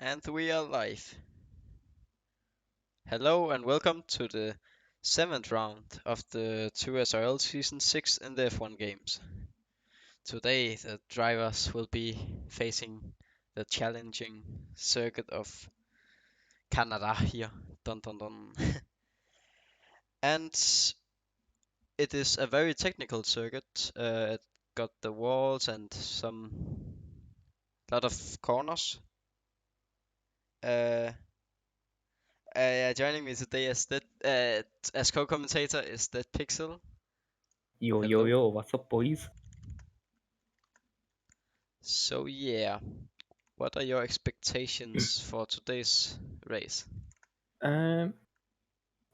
And we are live. Hello and welcome to the 7th round of the 2SRL Season 6 in the F1 games. Today the drivers will be facing the challenging circuit of Canada here. Dun dun dun. And it is a very technical circuit. It got the walls and some lot of corners. Uh, Joining me today as co-commentator is that Pixel. Yo, yo, Hello. yo, what's up, boys? So yeah, what are your expectations for today's race? Um,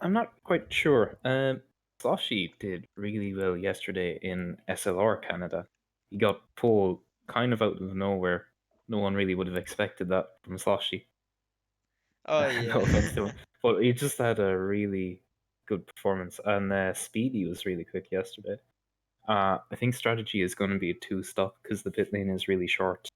I'm not quite sure. Sloshy did really well yesterday in SLR Canada. He got pole kind of out of nowhere. No one really would have expected that from Sloshy. Oh yeah. No offense to him, but he just had a really good performance, and Speedy was really quick yesterday. I think strategy is going to be a two-stop because the pit lane is really short.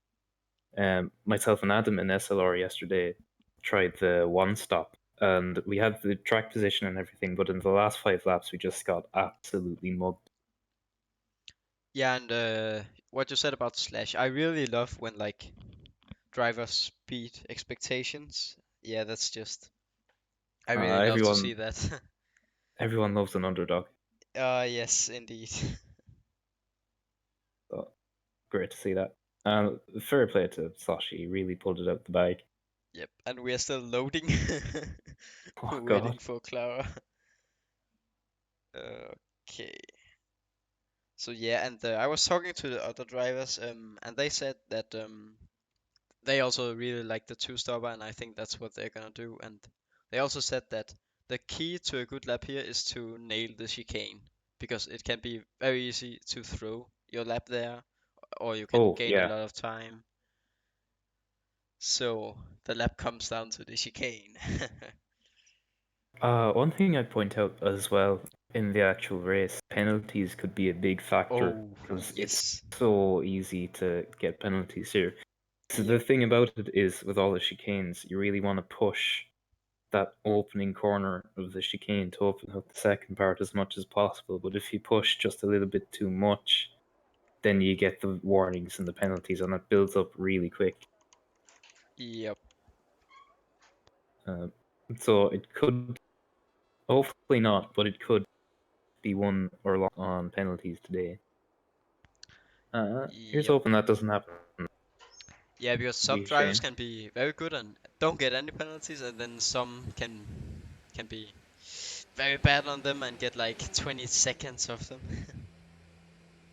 Myself and Adam in SLR yesterday tried the one stop, and we had the track position and everything, but in the last 5 laps, we just got absolutely mugged. Yeah, and what you said about Slash, I really love when like drivers beat expectations. Yeah, that's just I really love to see Everyone, that. everyone loves an underdog. Yes, indeed. So great to see that. Fair play to Sashi, he really pulled it out the bag. Yep, and we are still loading, Oh waiting God. for Clara. Okay. So yeah, and I was talking to the other drivers, and they said that they also really like the two-stopper, and I think that's what they're gonna do. And they also said that the key to a good lap here is to nail the chicane, because it can be very easy to throw your lap there, or you can Oh gain a yeah. lot of time. So the lap comes down to the chicane. One thing I'd point out as well in the actual race, penalties could be a big factor Oh, because it's yes. so easy to get penalties here. So the Yep. thing about it is, with all the chicanes, you really want to push that opening corner of the chicane to open up the second part as much as possible. But if you push just a little bit too much, then you get the warnings and the penalties, and it builds up really quick. Yep. Uh, so it could, hopefully not, but it could be won or lost on penalties today. Here's Yep. hoping that doesn't happen. Yeah, because It'd some be a drivers shame. can be very good and don't get any penalties, and then some can be very bad on them and get like 20 seconds of them.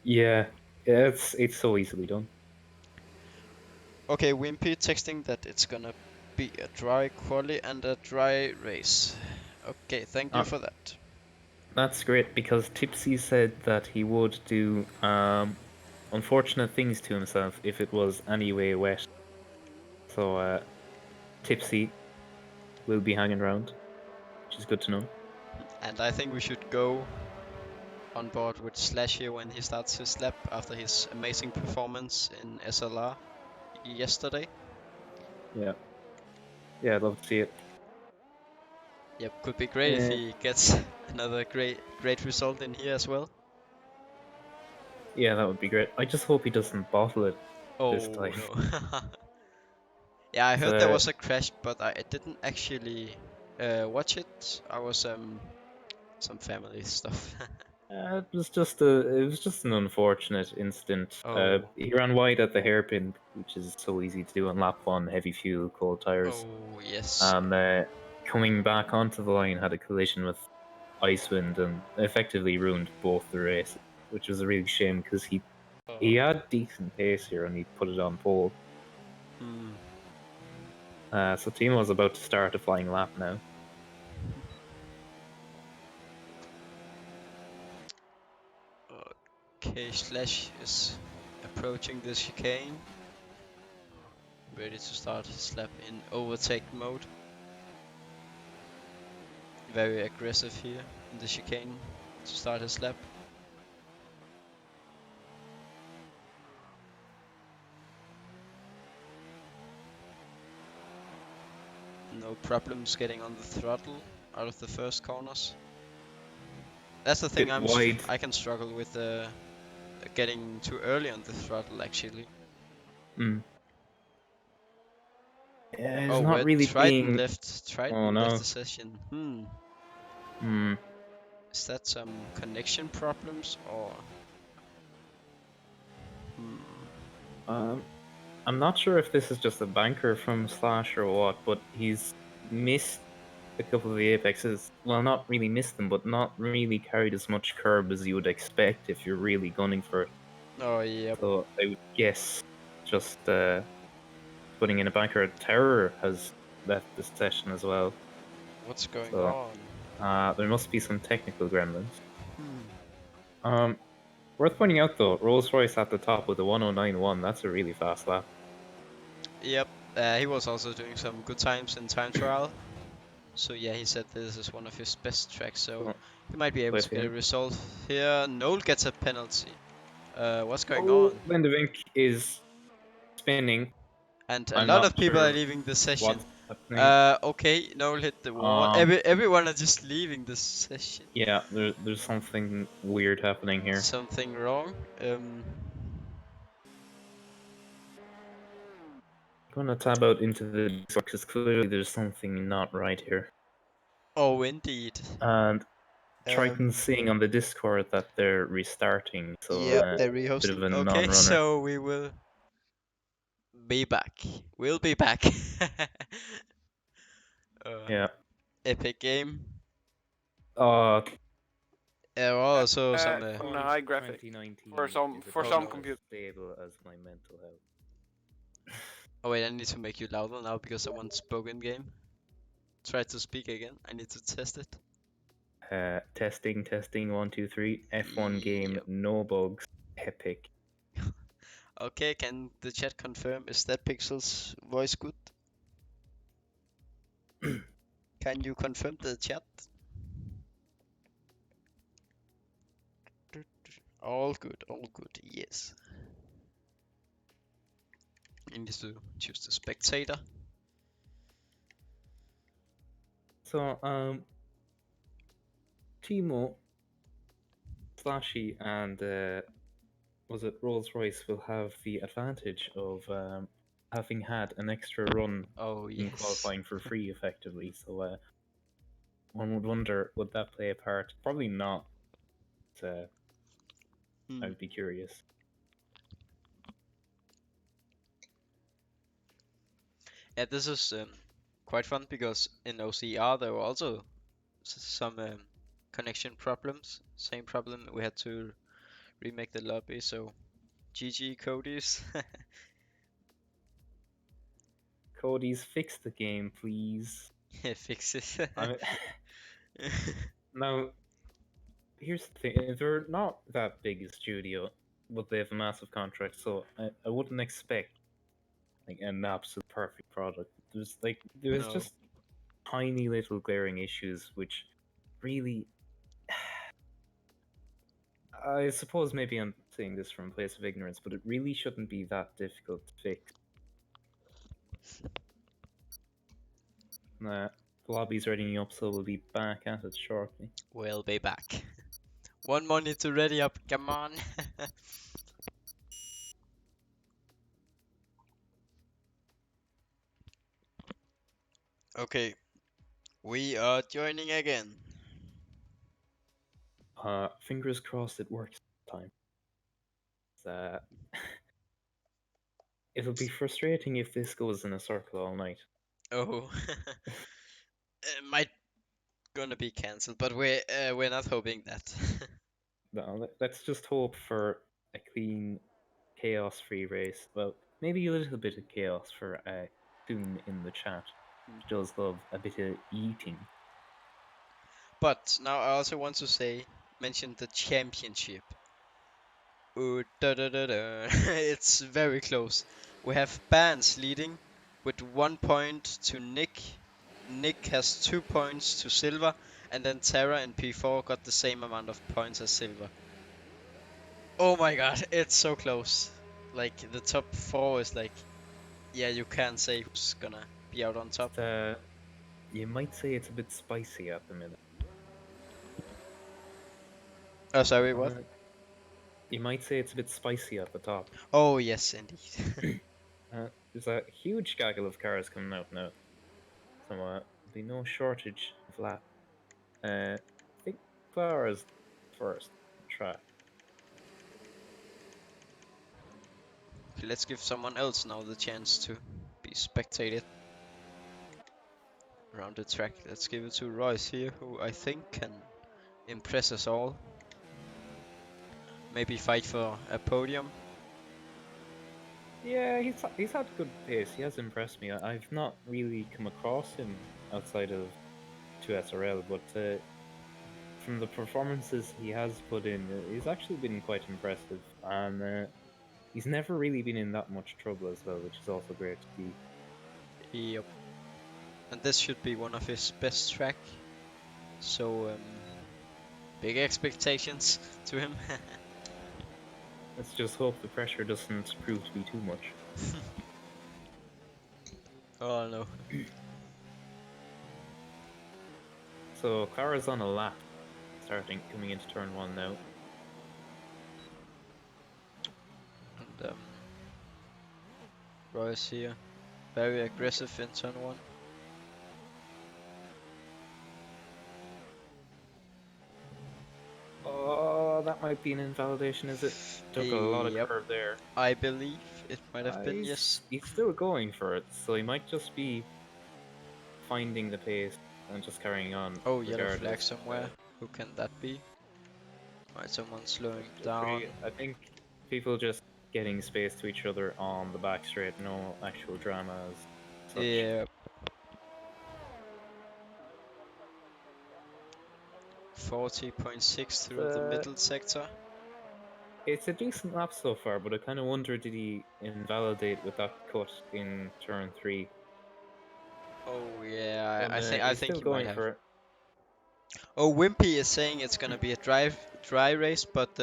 Yeah, yeah, it's so easily done. Okay, Wimpy texting that it's gonna be a dry quali and a dry race. Okay, thank you Uh, for that. that's great because Tipsy said that he would do unfortunate things to himself if it was anyway wet. So Tipsy will be hanging around, which is good to know. And I think we should go on board with Slash here when he starts his lap after his amazing performance in SLR yesterday. Yeah, yeah, I'd love to see it. Yep, could be great if Uh, he gets another great result in here as well. yeah, that would be great. I just hope he doesn't bottle it this Oh time. no. Yeah, I heard there So, was a crash, but I didn't actually watch it. I was some family stuff. it was just an unfortunate incident. Oh, He ran wide at the hairpin, which is so easy to do on lap one, heavy fuel, cold tires. oh yes. And coming back onto the line had a collision with Icewind and effectively ruined both the races, which was a real shame because he Oh. had decent pace here and he put it on pole. Hmm. So Timo was about to start a flying lap now. Okay, Slash is approaching the chicane, ready to start his lap in overtake mode. Very aggressive here in the chicane to start his lap. no problems getting on the throttle out of the first corners. That's the thing Bit wide. I can struggle with getting too early on the throttle actually. Mm. Yeah, it's Oh, not where really Triton being. left. Oh Triton left no. the session. Hmm. Is that some connection problems or? Hmm. I'm not sure if this is just a banker from Slash or what, but he's missed a couple of the apexes. Well, not really missed them, but not really carried as much curb as you would expect if you're really gunning for it. Oh, yep. So I would guess just putting in a banker. Terror has left the session as well. What's going So on? there must be some technical gremlins. Hmm. Worth pointing out though, Rolls Royce at the top with a 109.1. That's a really fast lap. Yep. He was also doing some good times in time trial. So yeah, he said this is one of his best tracks. So So, he might be able play to for get a him. result here. Noel gets a penalty. What's going Oh, on? Lendevink is spinning. And a I'm lot not of people are sure leaving the session. what's happening. Okay, Noel hit the wall. Um, Everyone are just leaving the session. yeah, there's something weird happening here. Something wrong. Gonna tab out into the Discord because clearly there's something not right here. Oh, indeed. And Um, Triton's saying on the Discord that they're restarting, so yep, they're bit of rehosting. a Okay, non-runner. so we will be back. We'll be back. uh, Yeah. Epic game. Uh, There are also some. On a high graphic 2019 some is for about Oh some no. as computers. stable as my mental health. Oh wait, I need to make you louder now because someone spoke in game. Try to speak again. I need to test it. Testing, 1, 2, 3. F1 game, Yep. no bugs, epic. Okay, can the chat confirm? Is that Pixel's voice good? Can you confirm the chat? All good, yes. I need to choose the spectator. So, Thimo, Slashy, and was it Rolls Royce will have the advantage of having had an extra run Oh in yes. qualifying for free, effectively. So, one would wonder, would that play a part? Probably not. I would be curious. Yeah, this is quite fun because in OCR there were also some connection problems. Same problem. We had to remake the lobby. So GG Cody's. Cody's fix the game, please. Fix it. Now, here's the thing: they're not that big a studio, but they have a massive contract, so I wouldn't expect like an absolute perfect product. There's No. just tiny little glaring issues which really, I suppose maybe I'm saying this from a place of ignorance, but it really shouldn't be that difficult to fix. The lobby's readying up, so we'll be back at it shortly. We'll be back. One more need to ready up. Come on. Okay. We are joining again. Fingers crossed it works this time. It'll be frustrating if this goes in a circle all night. Oh. It might gonna be cancelled, but we're not hoping that. No, let's just hope for a clean, chaos-free race. Well, maybe a little bit of chaos for Toon in the chat. She does love a bit of eating. But now I also want to mention the championship. Ooh, it's very close. We have Bands leading with 1 point to Nick. Nick has 2 points to Silver, and then Terra and P4 got the same amount of points as Silver. Oh my god, it's so close. Like the top four is like, yeah, you can't say who's gonna be out on top. You might say it's a bit spicy at the minute. Oh, sorry, what? You might say it's a bit spicy at the top. Oh, yes, indeed. There's a huge gaggle of cars coming out now, so there'll be no shortage of laps. I think cars first track. Okay, let's give someone else now the chance to be spectated around the track. Let's give it to Royce here, who I think can impress us all. Maybe fight for a podium. Yeah, he's had good pace. He has impressed me. I've not really come across him outside of 2SRL, but from the performances he has put in, he's actually been quite impressive, and he's never really been in that much trouble as well, which is also great to see. Yep. And this should be one of his best track. So, big expectations to him. Let's just hope the pressure doesn't prove to be too much. Oh no. So Clara's on a lap, coming into turn 1 now. And Royce here, very aggressive in turn 1. Oh, that might be an invalidation, is it? Took a lot of Yep. curve there. I believe it might have been, yes. He's still going for it, so he might just be finding the pace and just carrying on. Oh, yellow flag regardless. somewhere. Who can that be? Alright, someone slowing down. I think people just getting space to each other on the back straight, no actual dramas. Such. Yeah. 40.6 through the middle sector. It's a decent lap so far, but I kind of wonder, did he invalidate with that cut in turn 3? Oh yeah, I think He's he still might going have. for it. Oh, Wimpy is saying it's gonna be a dry race, but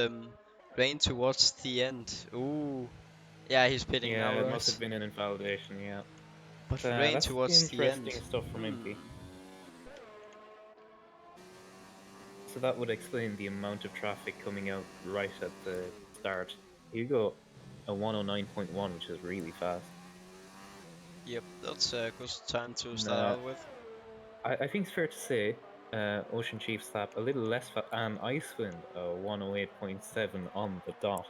rain towards the end. Ooh, yeah, he's pitting now, Yeah, it must Royce. have been an invalidation, yeah. But rain That's towards the end. interesting stuff from Impy. So that would explain the amount of traffic coming out right at the start. You go a 109.1, which is really fast. Yep, that's a good time to start out with. I think it's fair to say OceanChief's lap a little less fast, and Icewind 108.7 on the dot.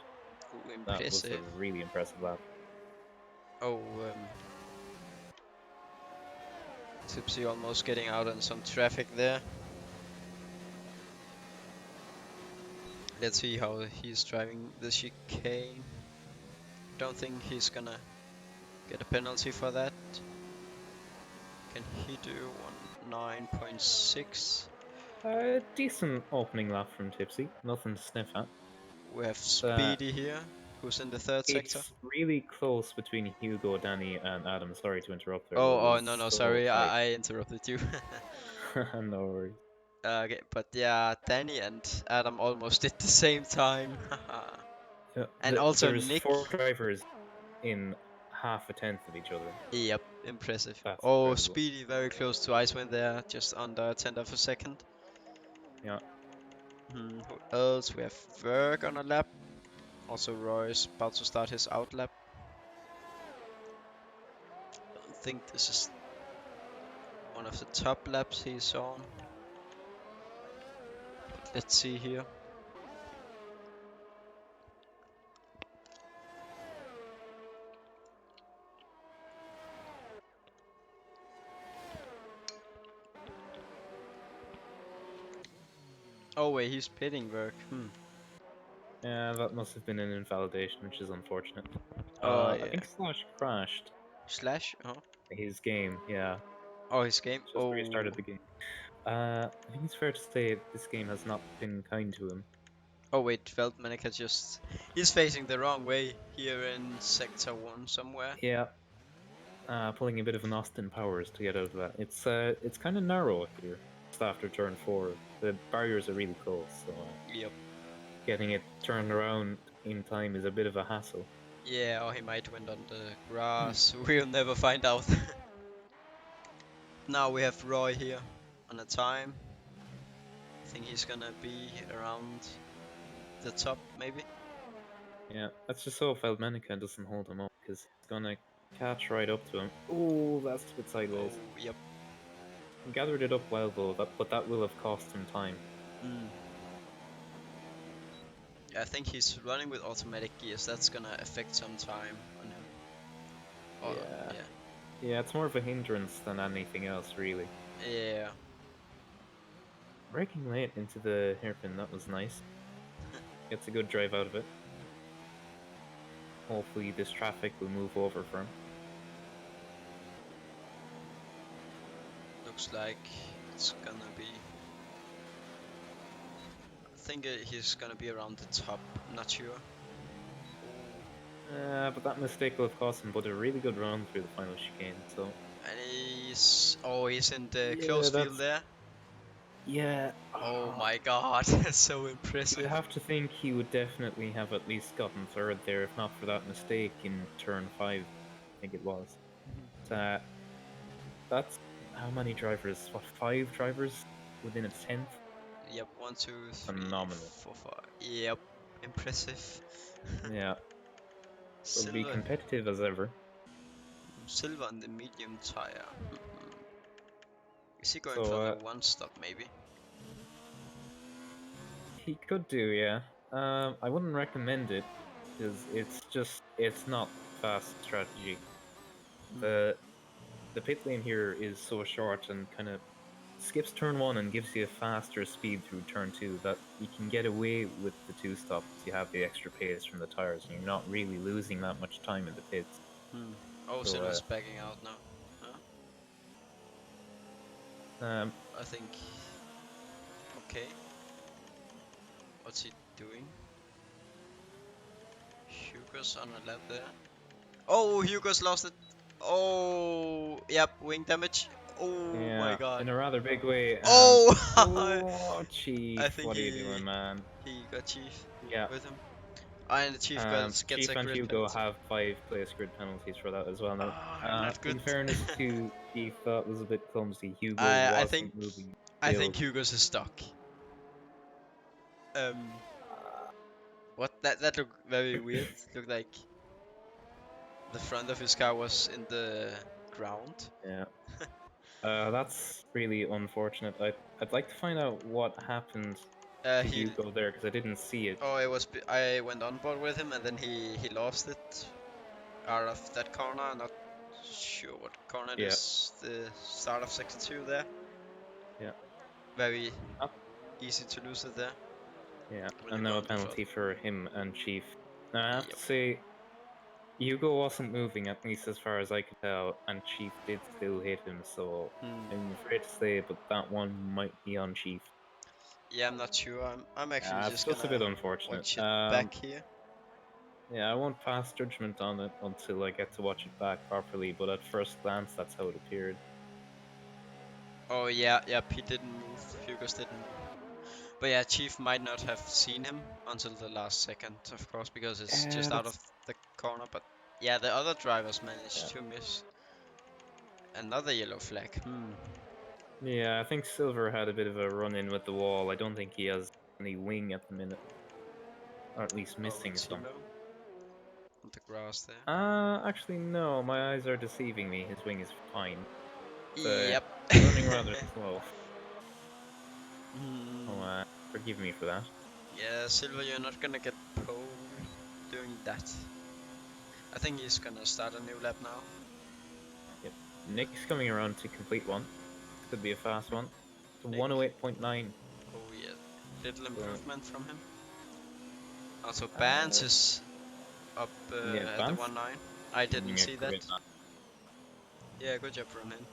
Ooh, That was a impressive. really impressive lap. Oh, Tipsy almost getting out in some traffic there. Let's see how he's driving the chicane. Don't think he's gonna get a penalty for that. Can he do 9.6? Decent opening lap from Tipsy, nothing to sniff at. We have Speedy here, who's in the third sector. It's really close between Hugo, Danny, and Adam. Sorry to interrupt there. Oh, It's no, so sorry, tight. I interrupted you. No worries. Okay, but yeah, Danny and Adam almost did the same time. And also There's Nick. 4 drivers in half a tenth of each other. Yep, impressive. That's Oh, incredible. Speedy very close to Icewind there, just under a tenth of a second. Yeah. Who else? We have Verg on a lap. Also Royce about to start his out lap. I don't think this is one of the top laps he's on. But let's see here. Oh wait, he's pitting Verg. Yeah, that must have been an invalidation, which is unfortunate. Oh I yeah. think Slash crashed Slash? Oh. his game, yeah. Oh, his game? Just restarted the game. I think it's fair to say this game has not been kind to him. Oh wait, Veldmanica just... He's facing the wrong way here in Sector 1 somewhere. Yeah. Pulling a bit of an Austin Powers to get out of that. It's kind of narrow here, just after turn 4. The barriers are really close, so Yep. getting it turned around in time is a bit of a hassle. Yeah, or he might win on the grass. We'll never find out. Now we have Roy here on a time. I think he's gonna be around the top, maybe. Yeah, let's just hope Feldmanica doesn't hold him up, because he's gonna catch right up to him. Oh, that's a bit sideways. Oh, yep. He gathered it up well though, but that will have cost him time. Mm. Yeah, I think he's running with automatic gears. That's gonna affect some time on him. Or, Yeah. yeah. Yeah, it's more of a hindrance than anything else, really. Yeah. Braking late into the hairpin, that was nice. Gets a good drive out of it. Hopefully this traffic will move over for him. Looks like it's gonna be. I think he's gonna be around the top. I'm not sure. But that mistake will have cost him, but a really good run through the final chicane, so... And he's in the Yeah, close field that's... there. Yeah. Oh my god, so You'd impressive. have to think he would definitely have at least gotten third there, if not for that mistake in turn 5, I think it was. But, that's how many drivers? What, 5 drivers within a tenth? Yep, 1, 2, 3, Phenomenal. 4, 5. Yep, impressive. Yeah, will be Silver, competitive as ever. silver on the medium tire. Is he going So, for the one stop maybe? he could do, yeah. I wouldn't recommend it, because it's not fast strategy. The pit lane here is so short and kind of skips turn 1 and gives you a faster speed through turn 2 that you can get away with the 2 stops. You have the extra pace from the tires and you're not really losing that much time in the pits. Oh, So, Silver's backing out now. um, I think. Okay. What's he doing? Hugo's on a lap there. Oh, Hugo's lost it. Oh, yep, wing damage. Oh my yeah, god. in a rather big way. And Oh, oh, I Chief, think what are you doing, man? he got Chief Yeah. with him. And the Chief gets Chief a and grid Hugo penalty. have 5 place grid penalties for that as well. Now, Not good. in fairness to Chief, that was a bit clumsy. Hugo I think wasn't moving I think still. Hugo's is stuck. What that looked very weird. Looked like the front of his car was in the ground. Yeah. That's really unfortunate. I'd like to find out what happened to He Hugo there because I didn't see it. Oh, I went on board with him and then he lost it out of that corner. I'm not sure what corner it Yeah, is. The start of sector 2 there. yeah, Very oh, easy to lose it there yeah. when you And go now a on the front. penalty for him and Chief. Now I have to Yep. say, Hugo wasn't moving, at least as far as I could tell, and Chief did still hit him, so I'm afraid to say, but that one might be on Chief. Yeah, I'm not sure. I'm actually It's just just a gonna bit unfortunate. watch it back here. Yeah, I won't pass judgment on it until I get to watch it back properly, but at first glance, that's how it appeared. Oh yeah, yep, he didn't move. Hugo's didn't move. But yeah, Chief might not have seen him until the last second, of course, because it's just out of That's the corner. But yeah, the other drivers managed yeah. to miss. Another yellow flag. Yeah, I think Silver had a bit of a run-in with the wall. I don't think he has any wing at the minute, or at least Oh, missing some. Thimo on the grass there. Actually, no, my eyes are deceiving me. His wing is fine. It's Yep. running rather slow. Oh, Hmm. forgive me for that. Yeah, Silver, you're not gonna get pole doing that. I think he's gonna start a new lap now. Yep. Nick's coming around to complete one. Could be a fast one. It's Nick. 108.9. Oh yeah, little So, improvement from him. Also, Barnes uh, is up yeah, at the Vance 1.9. I didn't doing a see that. great man. Yeah, good job from him.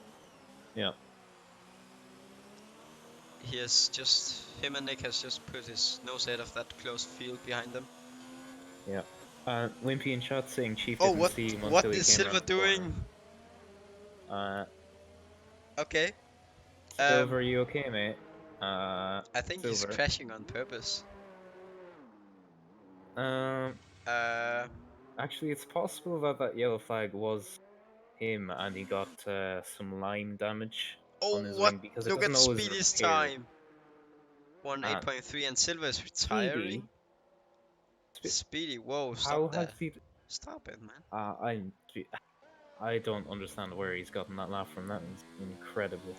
Yeah. He has just him and Nick has just put his nose out of that close field behind them. Yeah. Wimpy in chat saying Chief Oh, didn't see him what until he is came Silver around the corner. doing? Uh, Okay. Silver, you okay, mate? I think he's Silver. crashing on purpose. Um, Uh, actually, it's possible that that yellow flag was him and he got some lime damage. on Oh, his what? wing because it Look at doesn't always Speedy's repair. time. Won Uh, 8.3 and Silver is Speedy, retiring. Speedy, whoa, how stop has that. he? Stop it, man. I don't understand where he's gotten that laugh from. That is incredible.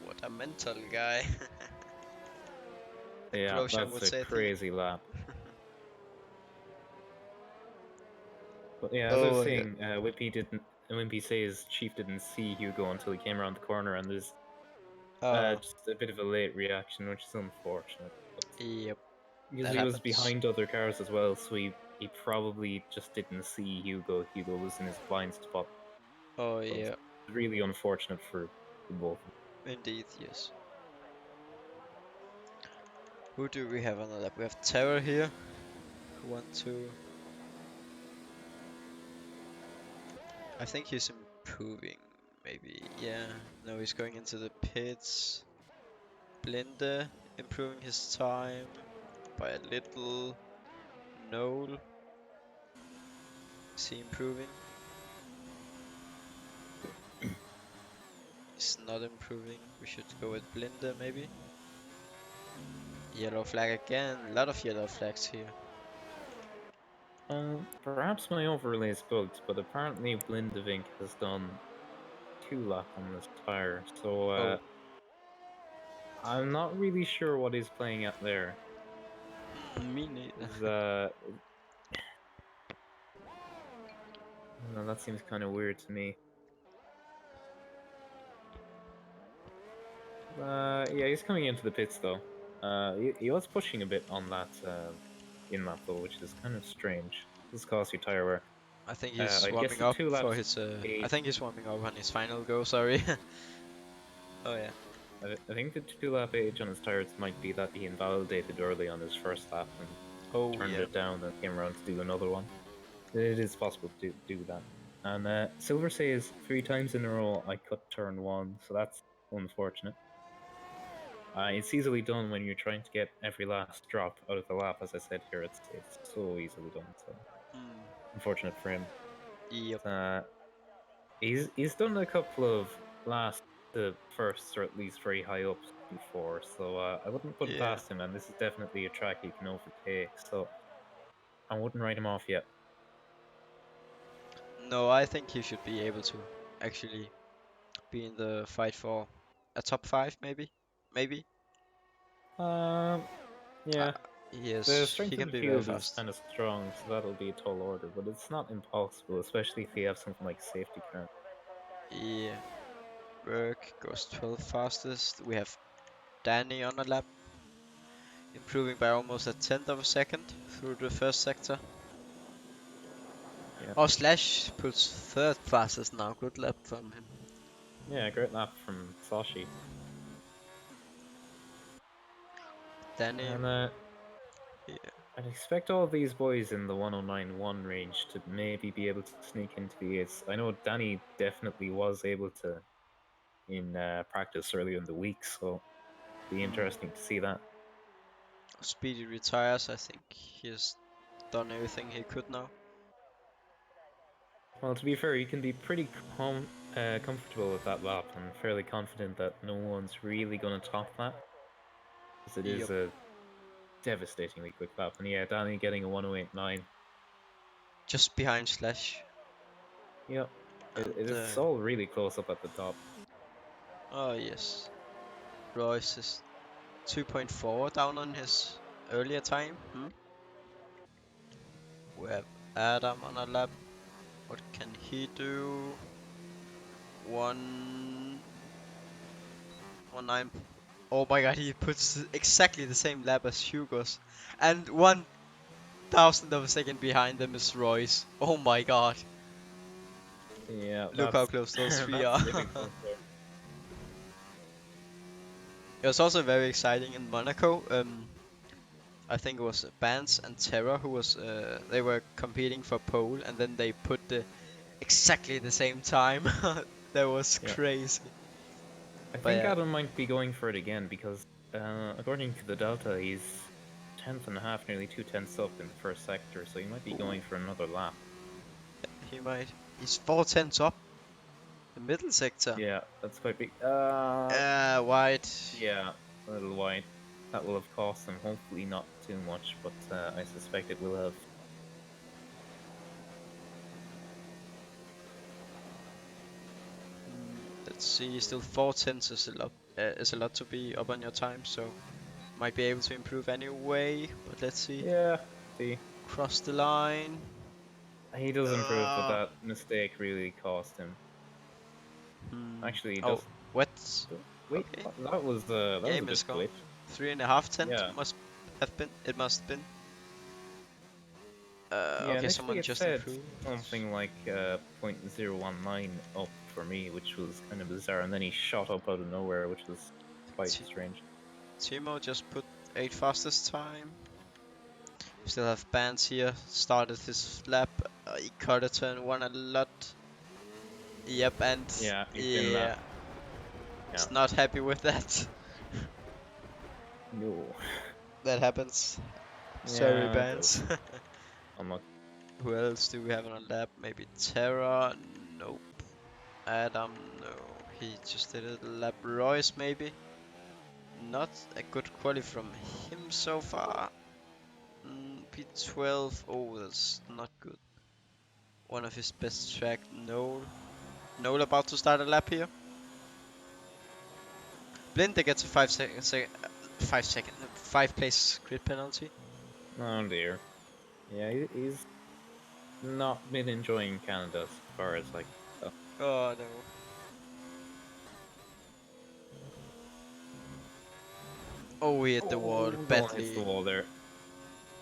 What a mental guy. Yeah, Grosjean that's would a say, Thimo. crazy lap. But yeah, as I was Oh, yeah. saying, Wimpy says Chief didn't see Hugo until he came around the corner, and there's Oh, just a bit of a late reaction, which is unfortunate. But yep, because that he was happens. behind other cars as well, so he probably just didn't see Hugo. Hugo was in his blind spot. Oh, So it's yeah, really unfortunate for both. indeed, yes. Who do we have on the lap? We have Terror here, who want to... I think he's improving, maybe. Yeah, no, he's going into the pits. Blinde improving his time by a little. Noel, is he improving? He's not improving. We should go with Blinde, maybe. Yellow flag again. A lot of yellow flags here. Perhaps my overlay is bugged, but apparently Blindevink has done 2 lap on this tire, so Oh, I'm not really sure what he's playing at there. me neither. Is no, that seems kind of weird to me. Yeah, he's coming into the pits though. He was pushing a bit on that in lap though, which is kind of strange. This costs you tire wear. I think he's I guess warming the up two for laps his. I age. think he's warming up on his final go. Sorry. Oh yeah. I think the 2 lap age on his tires might be that he invalidated early on his first lap and Oh turned yeah. it down and came around to do another one. It is possible to do that. And Silver says 3 times in a row I cut turn 1, so that's unfortunate. It's easily done when you're trying to get every last drop out of the lap. As I said here, it's so easily done. So Mm, unfortunate for him. yep. Uh, he's done a couple of last to firsts, or at least very high ups before. So I wouldn't put it Yeah. past him. And this is definitely a track he can overtake. So I wouldn't write him off yet. No, I think he should be able to actually be in the fight for a top five, maybe. Maybe. Um, Uh, yeah. The yes, he strength of can the be very field is fast. kind of strong, so that'll be a tall order. But it's not impossible, especially if you have something like safety car. Yeah. Berg goes 12 fastest. We have Danny on a lap, improving by almost a tenth of a second through the first sector. Yeah. Oh, Slash puts third fastest now. Good lap from him. Yeah, great lap from Sashi. Danny, And yeah. I'd expect all these boys in the 109.1 range to maybe be able to sneak into the eights. I know Danny definitely was able to in practice earlier in the week, so it'd be Mm. interesting to see that. Speedy retires. I think he has done everything he could now. Well, to be fair, you can be pretty comfortable with that lap and fairly confident that no one's really going to top that, because it Yep. is a devastatingly quick lap. And yeah, Danny getting a 108.9. Just behind Slash. Yep. And, It's all really close up at the top. oh yes. Royce is 2.4 down on his earlier time. Hmm? We have Adam on a lap. What can he do? 1 9. Oh my god, he puts exactly the same lap as Hugo's. And 1,000th of a second behind them is Royce. Oh my god. Yeah, Look how that's close those three that's are. really close there. It was also very exciting in Monaco. I think it was Bance and Terra who was they were competing for pole, and then they put exactly the same time. That was Yeah. crazy. I But think yeah, Adam might be going for it again because, according to the Delta, he's 10th and a half, nearly 2 tenths up in the first sector, so he might be ooh, going for another lap. he might. He's 4 tenths up. The middle sector. Yeah, that's quite big. Wide. Yeah, a little wide. That will have cost them. Hopefully not too much, but I suspect it will have. Let's see. Still 4 tenths is a lot. Is a lot to be up on your time, so might be able to improve anyway. But let's see. Yeah, see, Cross the line. he does improve, but Uh, that mistake really cost him. Actually, he Oh, does. what? Wait, Okay. that was a Game bit is gone. glitched. 3.5 tenths Yeah, must have been. It must have been. yeah. Okay, Initially, someone it just said improved. something like 0.019 up for me, which was kind of bizarre, and then he shot up out of nowhere, which was quite T strange. Timo just put 8 fastest time. Still have bands here. Started his lap. He cut a turn one a lot. Yep, and Yeah, he's in that. yeah, Yeah. he's not happy with that. No. That happens. Sorry, Yeah, it does. bands. I'm not. Who else do we have on a lap? Maybe Terra? Nope. Adam? No. He just did a lap. Royce, maybe? Not a good quality from him so far. P12. Oh, that's not good. One of his best track. Noel. Noel about to start a lap here. Blinde gets a 5 place grid penalty. Oh dear. Yeah, he's not been enjoying Canada as far as like. Oh no. Oh, he hit the Oh, wall don't hit the badly. wall there.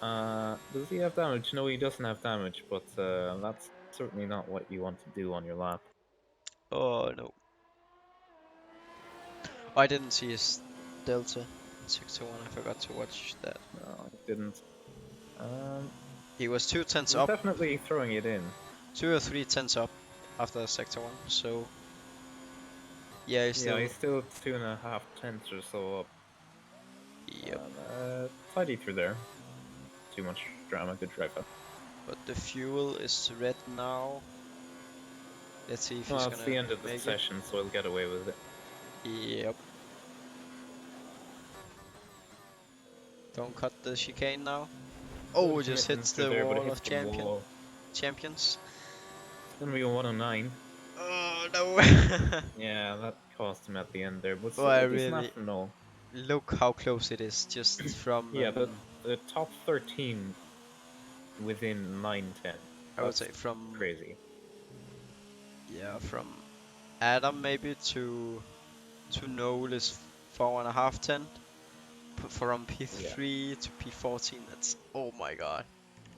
Does he have damage? No, he doesn't have damage, but that's certainly not what you want to do on your lap. Oh no. I didn't see his delta. 6 to 1. I forgot to watch that. No, he didn't. Um, He was 2 tenths he's up, definitely throwing it in. 2 or 3 tenths up after sector 1. So yeah, he's Yeah, still. he's still 2.5 tenths or so up. Yep. Tidy through there. Too much drama. Good drive up. But the fuel is red now. Let's see if he's Well, it's the gonna end of the make it. session, so he'll get away with it. Yep. Don't cut the chicane now. Oh, Good just commitment hits through the there, but it wall hits of the wall. champions. It's gonna be a 109. Oh no. Yeah, that cost him at the end there, but Oh, still I a decent really afternoon. look how close it is just from Yeah, the top 13 within 9-10. I would say That's from crazy. yeah, from Adam maybe to Noel is 4.5 10. From Yeah, P3 to P14, that's oh my god.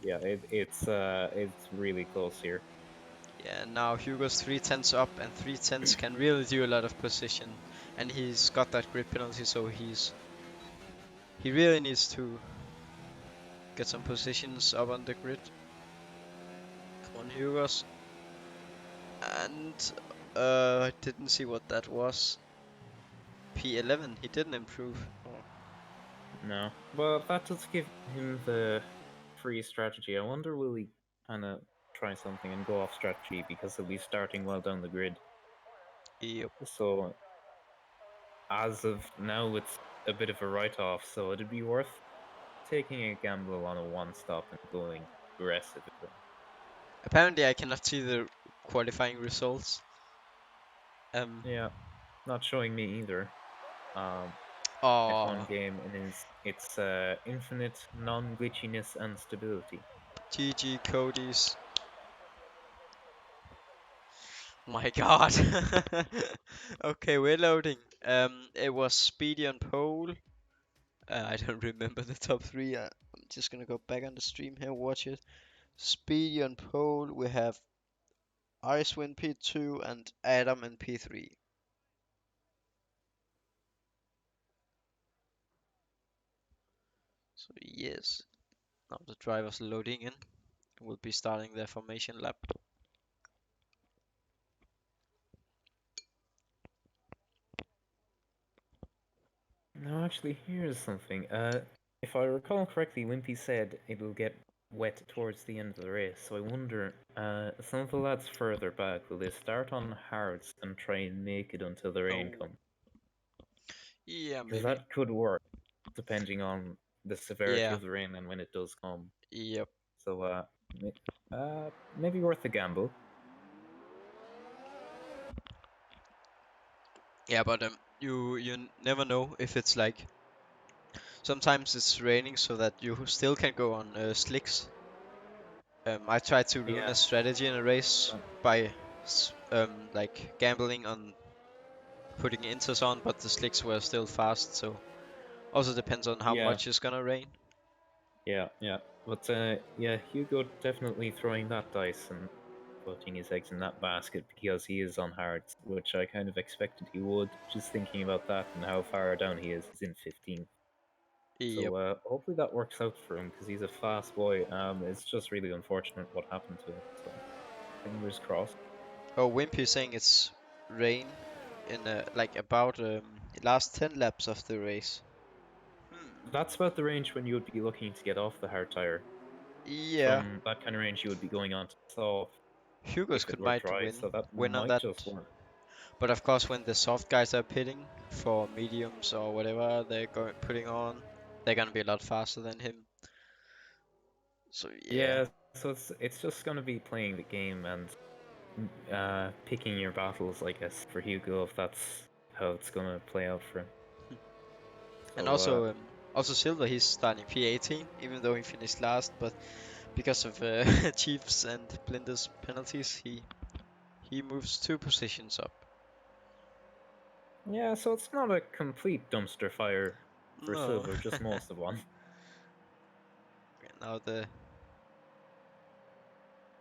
yeah, it's really close here. Yeah, now Hugo's 3 tenths up, and 3 tenths can really do a lot of position, and he's got that grid penalty, so he really needs to get some positions up on the grid. Come on, Hugo's, and I didn't see what that was. P11, he didn't improve. Oh. No, but that does give him the free strategy. I wonder will he kind of try something and go off strategy because he'll be starting well down the grid. Yep. So as of now, it's a bit of a write-off. So it'd be worth taking a gamble on a one-stop and going aggressive again. Apparently, I cannot see the qualifying results. Yeah, not showing me either. Um, F1 Oh, game and it's infinite non-glitchiness and stability. GG Cody's. My God. Okay, we're loading. It was Speedy on pole. I don't remember the top three. I'm just gonna go back on the stream here, watch it. Speedy on pole. We have Icewind P2 and Adam in P3. So yes, now the drivers loading in. We'll be starting their formation lap. No, actually, here's something. If I recall correctly, Wimpy said it'll get wet towards the end of the race. So I wonder, some of the lads further back, will they start on hards and try and make it until the rain Oh, comes? yeah, Because maybe. that could work, depending on the severity Yeah, of the rain and when it does come. yep. So, maybe worth a gamble. Yeah, but you never know if it's like sometimes it's raining so that you still can go on slicks. I tried to ruin Yeah, a strategy in a race uh, by like gambling on putting inters on, but the slicks were still fast. So also depends on how yeah, much it's gonna rain. yeah. But yeah, Hugo definitely throwing that dice and putting his eggs in that basket because he is on hards, which I kind of expected he would. Just thinking about that and how far down he is, he's in 15th. Yep. So hopefully that works out for him because he's a fast boy. It's just really unfortunate what happened to him. So fingers crossed. Oh, Wimpy saying it's rain in like about last 10 laps of the race. Hmm. That's about the range when you would be looking to get off the hard tire. Yeah, From that kind of range, you would be going on to soft Hugo's if it could were might dry. So that win on might that. just work. But of course, when the soft guys are pitting for mediums or whatever they're going putting on, they're gonna be a lot faster than him. So yeah, Yeah. So it's just going to be playing the game and picking your battles, I guess, for Hugo if that's how it's going to play out for him. and So also Silver he's starting P18 even though he finished last, but because of Chiefs and Blinder's penalties, he moves 2 positions up. yeah, so it's not a complete dumpster fire for No. Silver, just most of one. Now the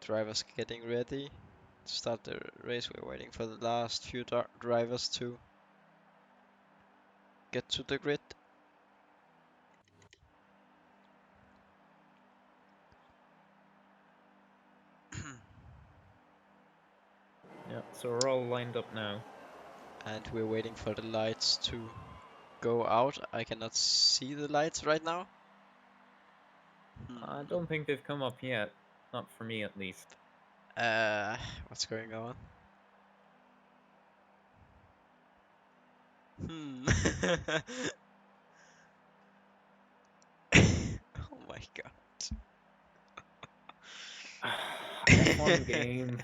drivers getting ready to start the race. We're waiting for the last few drivers to get to the grid. Yeah, so we're all lined up now. And we're waiting for the lights to go out. I cannot see the lights right now. I Hmm. don't think they've come up yet, not for me at least. Uh, what's going on? Hmm. Oh my F1 god. game,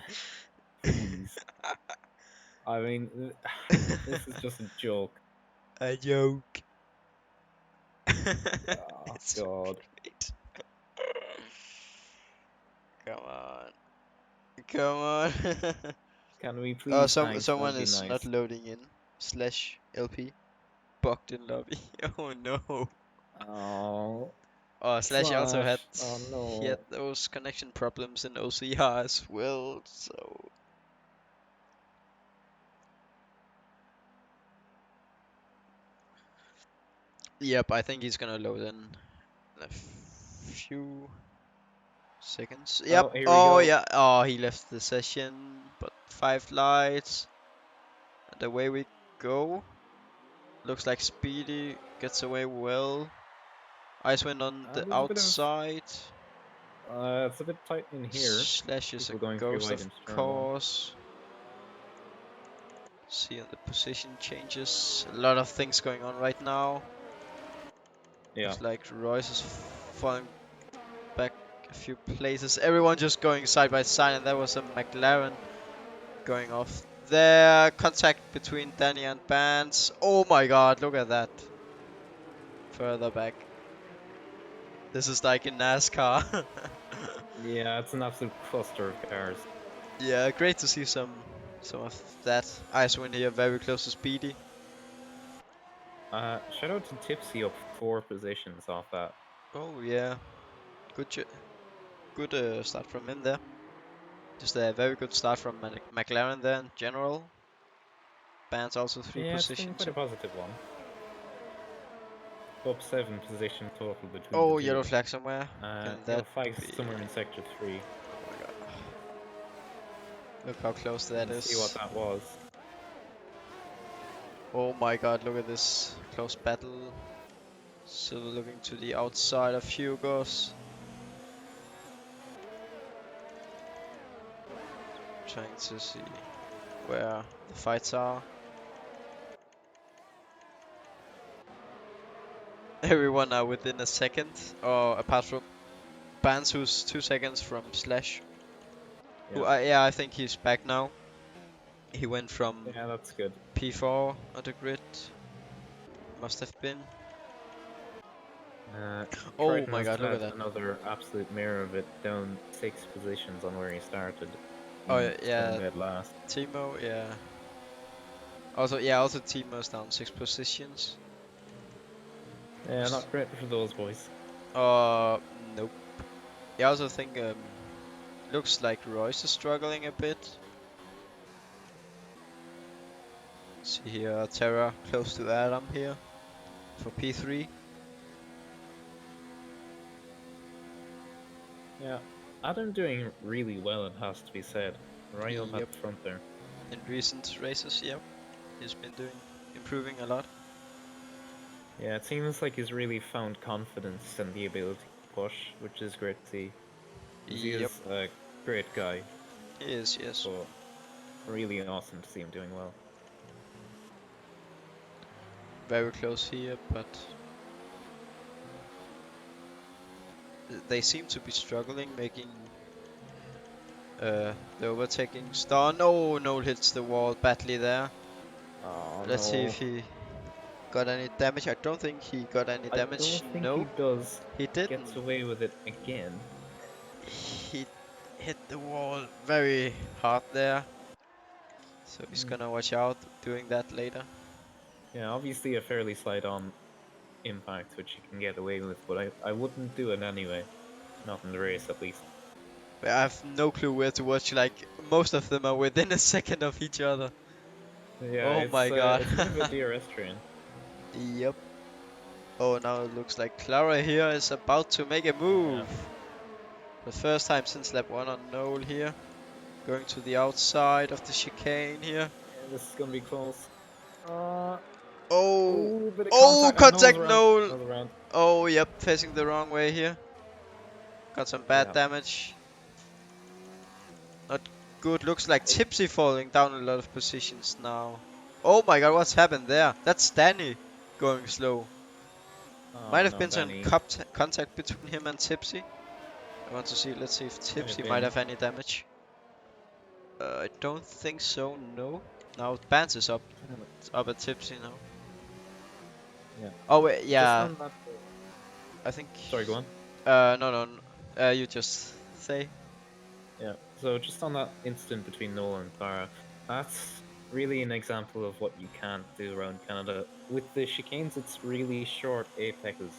please. I mean, this is just a joke. A joke. Oh, It's God. great. Come on. Come on. Can we Oh, please? Thanks, someone that'd be is not nice. loading in. Slash LP. Bugged in lobby. Oh no. Oh, Oh, Slash also had Slash. Oh he had no. those connection problems in OCR as well. So yep, I think he's gonna load in a few seconds. Yep. Oh, here we Oh go. yeah. Oh, he left the session, but 5 lights, and away we go. Looks like Speedy gets away well. Icewind on the There's a bit of. outside. It's a bit tight in here. Slash is a People going pretty ghost, wide of into turn one. course. See on the position changes. A lot of things going on right now. Yeah. Looks like Royce is falling back a few places. Everyone just going side by side, and that was a McLaren going off there. Contact between Danny and Bands. Oh my god, look at that. Further back. This is like in NASCAR. Yeah, it's an absolute cluster of cars. Yeah, great to see some of that. Icewind here, very close to Speedy. Shout out to Tipsy up 4 positions off that. Oh yeah, good good start from him there. Just a very good start from McLaren there in general. Bands also three Yeah, it's been positions quite a up. positive one. Up 7 position total between the Oh, yellow two. flag somewhere. Can Yellow that flag be? somewhere in sector 3. Oh my god. Look how close that Let's see what is. that was. Oh my god, look at this close battle. Silver looking to the outside of Hugo's. trying to see where the fights are. Everyone are within a second, or apart from Bans, who's 2 seconds from Slash. Who, yeah, I think he's back now. He went from Yeah, that's good. P4 on the grid. Must have been. Oh Triton my has god, look had at that. another absolute mirror of it, down 6 positions on where he started. Oh In stone yeah, dead last. Thimo, yeah. Also Thimo's down 6 positions. Yeah, not great for those boys. Uh, nope. I also think looks like Royce is struggling a bit. See here, Terra close to Adam here for P3. Yeah, Adam doing really well, it has to be said. Right up Yep. at the front there. In recent races, yep. He's been improving a lot. Yeah, it seems like he's really found confidence and the ability to push, which is great to see. He Yep, is a great guy, he is, yes. but really awesome to see him doing well. Very close here, but they seem to be struggling making the overtaking stun. Oh, no, hits the wall badly there. Oh Let's see no. if he got any damage. I don't think he got any I damage. don't think he No, does. he Gets didn't. away with it again. He hit the wall very hard there. So he's gonna watch out doing that later. Yeah, obviously a fairly slight on impact, which you can get away with, but I wouldn't do it anyway. Not in the race, at least. But I have no clue where to watch. Like most of them are within a second of each other. Yeah, Oh my god. it's a bit of a DRS train. Yep. Oh, now it looks like Clara here is about to make a Yeah. move. The first time since lap 1 on Noel here. Going to the outside of the chicane here. Yeah, this is gonna be close. Uh, Oh, oh, bit of oh, contact. Nose contact around. Noel. Nose around. Oh, yep, facing the wrong way here. Got some bad Yeah. damage. Not good. Looks like Tipsy falling down a lot of positions now. Oh my god, what's happened there? That's Danny going slow. Might Oh have no, been some Danny. contact between him and Tipsy. I want to see. Let's see if Might have Tipsy might been. have any damage. I don't think so. No. Now Bans is up. It's up at Tipsy now. Yeah. Oh wait, Just yeah. on that. I think. Sorry, go on. No. You just say. Yeah. So just on that incident between Nola and Clara, that's really an example of what you can't do around Canada. With the chicanes, it's really short apexes.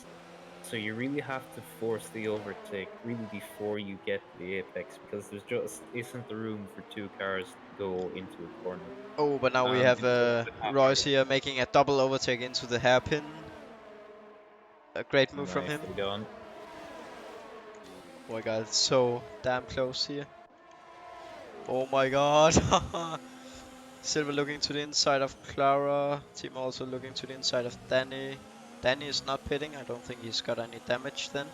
So you really have to force the overtake really before you get to the apex because there's just isn't the room for two cars to go into a corner. Oh, but now we have It's a little bit Royce haphazard. here making a double overtake into the hairpin. A great move from him. Nicely done. Oh my god, it's so damn close here. Oh my god. Silver looking to the inside of Clara. Team also looking to the inside of Danny. Danny is not pitting. I don't think he's got any damage then.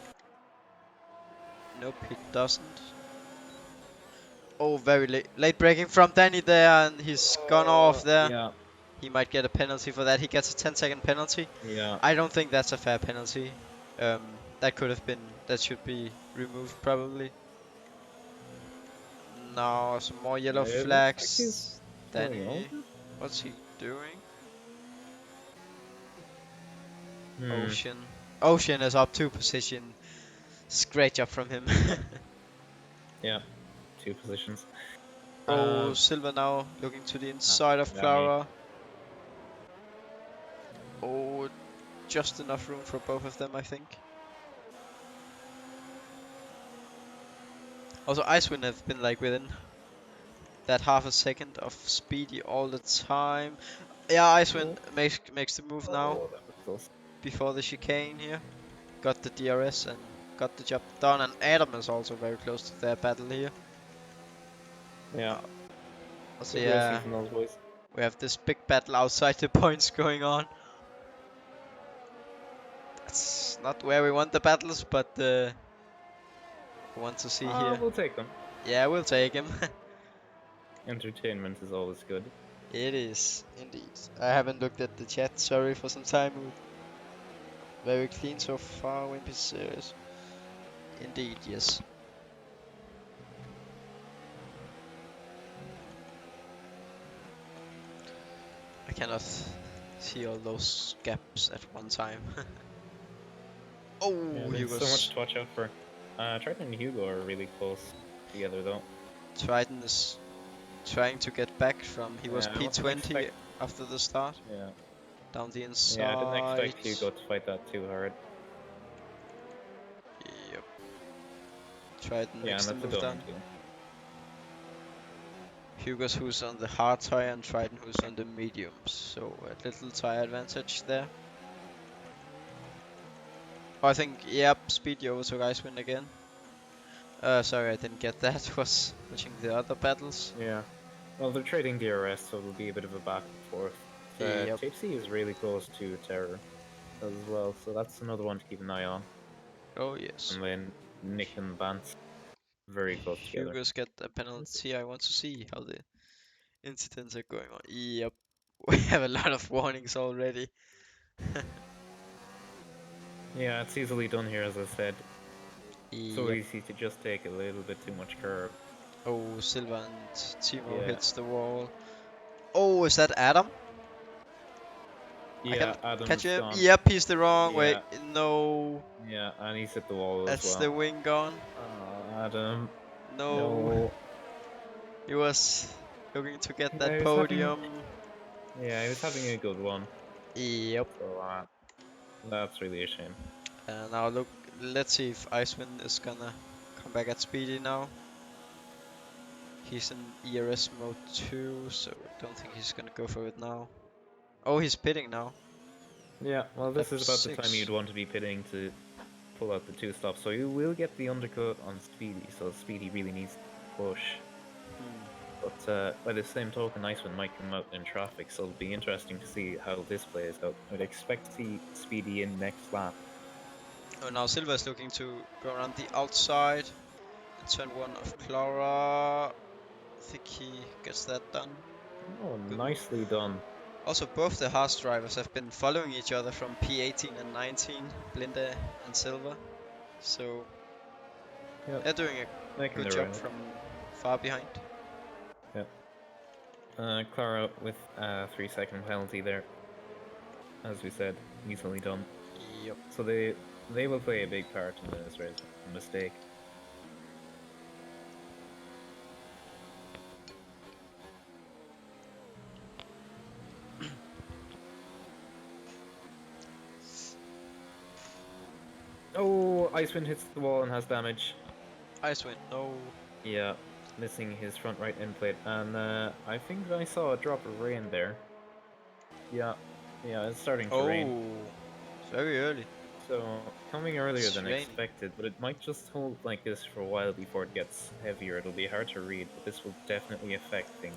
Nope, he doesn't. Oh, very late braking from Danny there, and he's gone off there. Yeah, He might get a penalty for that. He gets a 10-second penalty. yeah. I don't think that's a fair penalty. That could have been, that should be removed probably. Now some more yellow It looks like he's flags. going Danny, over. what's he doing? Hmm. Ocean is up 2 position. It's great job from him. Yeah, 2 positions. Oh, Silver now looking to the inside of Danny. Clara. Oh, just enough room for both of them, I think. Also, Icewind have been like within that half a second of Speedy all the time. Yeah, Icewind makes the move now Oh, that was close. before the chicane here. Got the DRS and got the job done. And Adam is also very close to their battle here. Yeah. Also, Good racing yeah, from those boys. we have this big battle outside the points going on. That's not where we want the battles, but we want to see here. We'll take them. Yeah, we'll take him. Entertainment is always good. It is, indeed. I haven't looked at the chat, sorry, for some time. Very clean so far, Wimpy says. Indeed, yes. I cannot see all those gaps at one time. Yeah, Oh, there's so much Hugo's to watch out for. Triton and Hugo are really close together though. Triton is trying to get back from, he was Yeah, I wasn't P20 after the start. Yeah, Down the yeah, I didn't inside. expect Hugo to fight that too hard. Yep. Triton Yeah, makes and the that's a move donor down. too. Hugo's who's on the hard tire and Triton who's on the mediums. So a little tire advantage there. Oh, I think, yep, Speedy overtook Icewind again. Sorry, I didn't get that. Was watching the other battles. Yeah. Well, they're trading DRS, so it'll be a bit of a back and forth. Yep. Tipsy is really close to Terror as well, so that's another one to keep an eye on. Oh yes. And then Nick and Bance very close together. Hugo's got a penalty. I want to see how the incidents are going on. Yep. We have a lot of warnings already. Yeah, it's easily done here, as I said. So Yep. easy to just take a little bit too much curve. Oh, Silva and Thimo Yeah. hits the wall. Oh, is that Adam? I Yeah, can catch Adam's him. gone. Yep, he's the wrong way. Yeah, No. yeah, and he's hit the wall as That's well. the wing gone. Oh, Adam. No. No. He was looking to get Yeah, that he was having. podium. Yeah, he was having a good one. Yep. So that's really a shame. Now look, let's see if Icewind is gonna come back at speedy now. He's in ERS mode 2, so I don't think he's gonna go for it now. Oh, he's pitting now. Yeah, well, this Lap is about the time 6. you'd want to be pitting to pull out the two stops. So you will get the undercut on Speedy, so Speedy really needs to push. But by the same token, Icewind might come out in traffic, so it'll be interesting to see how this plays out. I'd expect to see Speedy in next lap. Oh, now Silva is looking to go around the outside. Turn 1 of Clara. I think he gets that done. Oh, Good nicely move. done. Also, both the Haas drivers have been following each other from P18 and 19, Blinde and Silva. So Yep, they're doing a making good the job round. from far behind. Yep. Clara with a 3-second penalty there. As we said, easily done. Yep. So they will play a big part in this race. Mistake. Oh, Icewind hits the wall and has damage. Icewind, no. Yeah, missing his front right end plate, and I think I saw a drop of rain there. Yeah, it's starting to rain. Oh, it's very early. So coming earlier It's than raining. expected, but it might just hold like this for a while before it gets heavier. It'll be hard to read, but this will definitely affect things.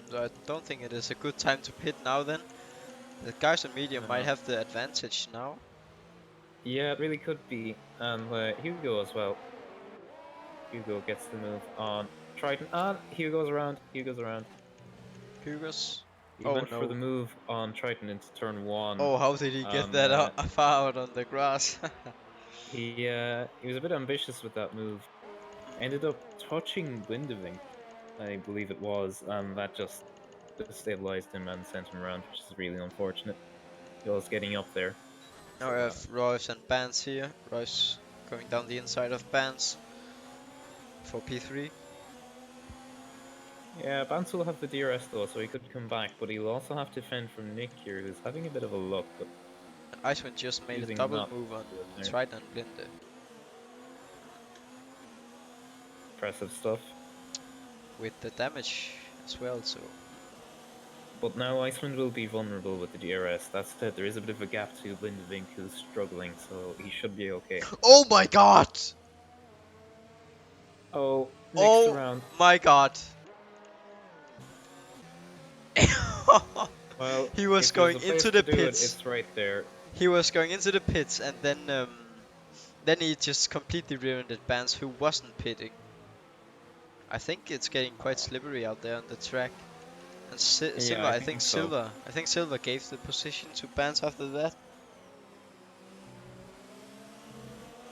So I don't think it is a good time to pit now then. The guys on medium might Uh, have the advantage now. Yeah, it really could be, and Hugo as well. Hugo gets the move on Triton, and Hugo's around. Hugo's. He Oh went for the no. move on Triton into turn 1, Oh, how did he get and that out, far out on the grass? he was a bit ambitious with that move. Ended up touching Windaving, I believe it was, and that just destabilized him and sent him around, which is really unfortunate. He was getting up there. Now we have Royce and Bans here. Royce going down the inside of Bans for P3. Yeah, Bance will have the DRS though, so he could come back, but he'll also have to fend from Nick here, who's having a bit of a luck. But Icewind just made a using double not move on there. Triton and Blinde. Impressive stuff. With the damage as well, so. But now Icewind will be vulnerable with the DRS. That said, there is a bit of a gap to Lindvink, who's struggling, so he should be okay. Oh my god! Oh, Nick's Oh around. my god! Well, he was if there's going a place into the to do pits. it's right there. He was going into the pits and then he just completely ruined it. Bans who wasn't pitting. I think it's getting quite slippery out there on the track. And Yeah, Silver, I think so. I think Silver gave the position to Bans after that.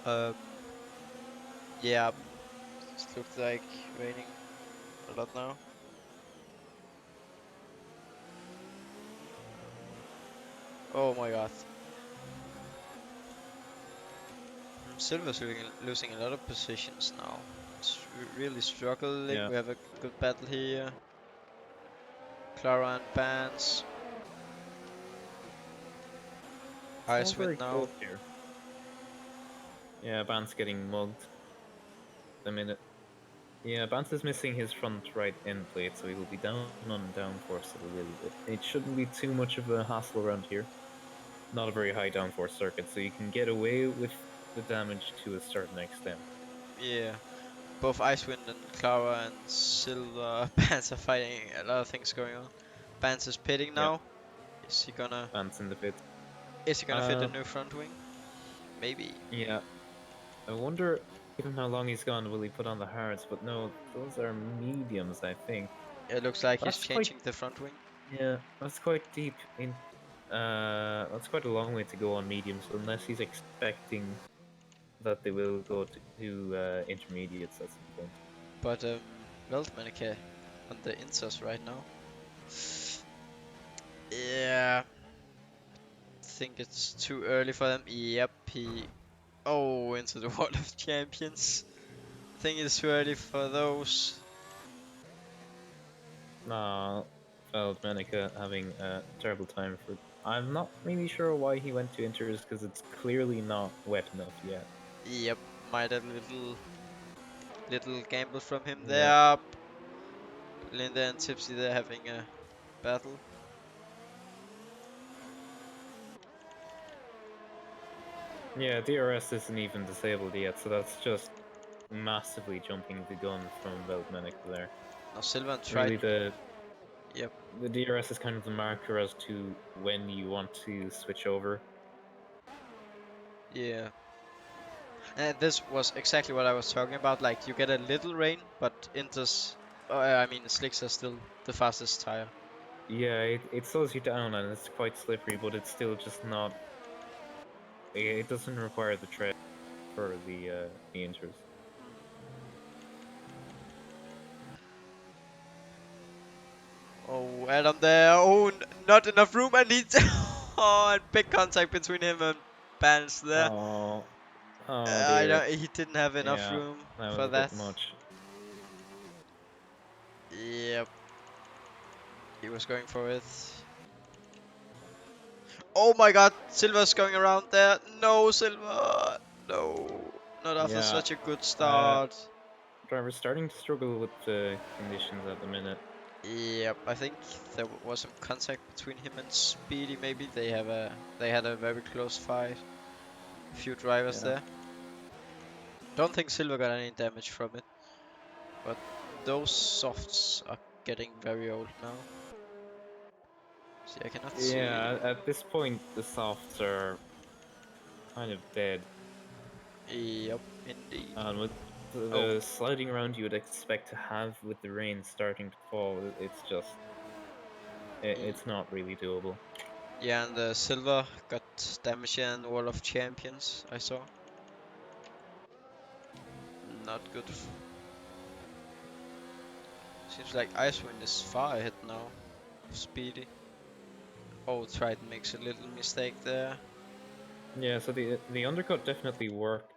Um, yeah, it looks like raining a lot now. Oh my god. Silver's losing a lot of positions now. It's really struggling. Yeah, We have a good battle here. Clara and Bans. it's all very Icewind now. close here. Yeah, Bant's getting mugged the minute. Yeah, Bant is missing his front right end plate, so he will be down on downforce a little bit. It shouldn't be too much of a hassle around here. Not a very high downforce circuit, so you can get away with the damage to a certain extent. Yeah. Both Icewind and Clara and Silver Bans are fighting. A lot of things going on. Bans is pitting Yeah, now. Is he gonna Bant's in the pit. is he gonna fit the Uh, new front wing? Maybe. yeah. I wonder, given how long he's gone, will he put on the hards? But no, those are mediums, I think. It looks like he's That's quite, changing the front wing. yeah, that's quite deep in. That's quite a long way to go on mediums, unless he's expecting that they will go to intermediates at some point. But Weltmanneke on the Inters right now. Yeah, think it's too early for them. Yep, he into the Wall of Champions. Think it's too early for those. Nah, Manica having a terrible time for. I'm not really sure why he went to Inters because it's clearly not wet enough yet. Yep, might have little gamble from him Yeah. there. Linda and Tipsy they're having a battle. Yeah, DRS isn't even disabled yet, so that's just massively jumping the gun from Veltmanic there. Now Silver and Really, Triton. the Yep. the DRS is kind of the marker as to when you want to switch over. Yeah. And this was exactly what I was talking about. Like you get a little rain, but Inters, I mean slicks are still the fastest tire. Yeah, it slows you down and it's quite slippery, but it's still just not. It doesn't require the tread for the inters. Oh, Adam there. Oh, not enough room. I need. Oh, and big contact between him and Bans there. Oh, oh I dear. don't. He didn't have enough Yeah, room that was for a bit that. much. Yep, he was going for it. Oh my God, Silver's going around there. No, Silver. No, not after Yeah, such a good uh, start. driver's starting to struggle with the conditions at the minute. Yep, I think there was some contact between him and Speedy. Maybe they had a very close fight. A few drivers Yeah. there. Don't think Silver got any damage from it, but those softs are getting very old now. See, I cannot see. Yeah, at this point, the softs are kind of dead. Yep, indeed. And with Oh, the sliding around you would expect to have with the rain starting to fall, it's just. e- It's not really doable. yeah, and the Silver got damage in Wall of Champions. I saw. Not good. Seems like Icewind is far ahead now of Speedy. Oh, Triton makes a little mistake there. Yeah, so the undercut definitely worked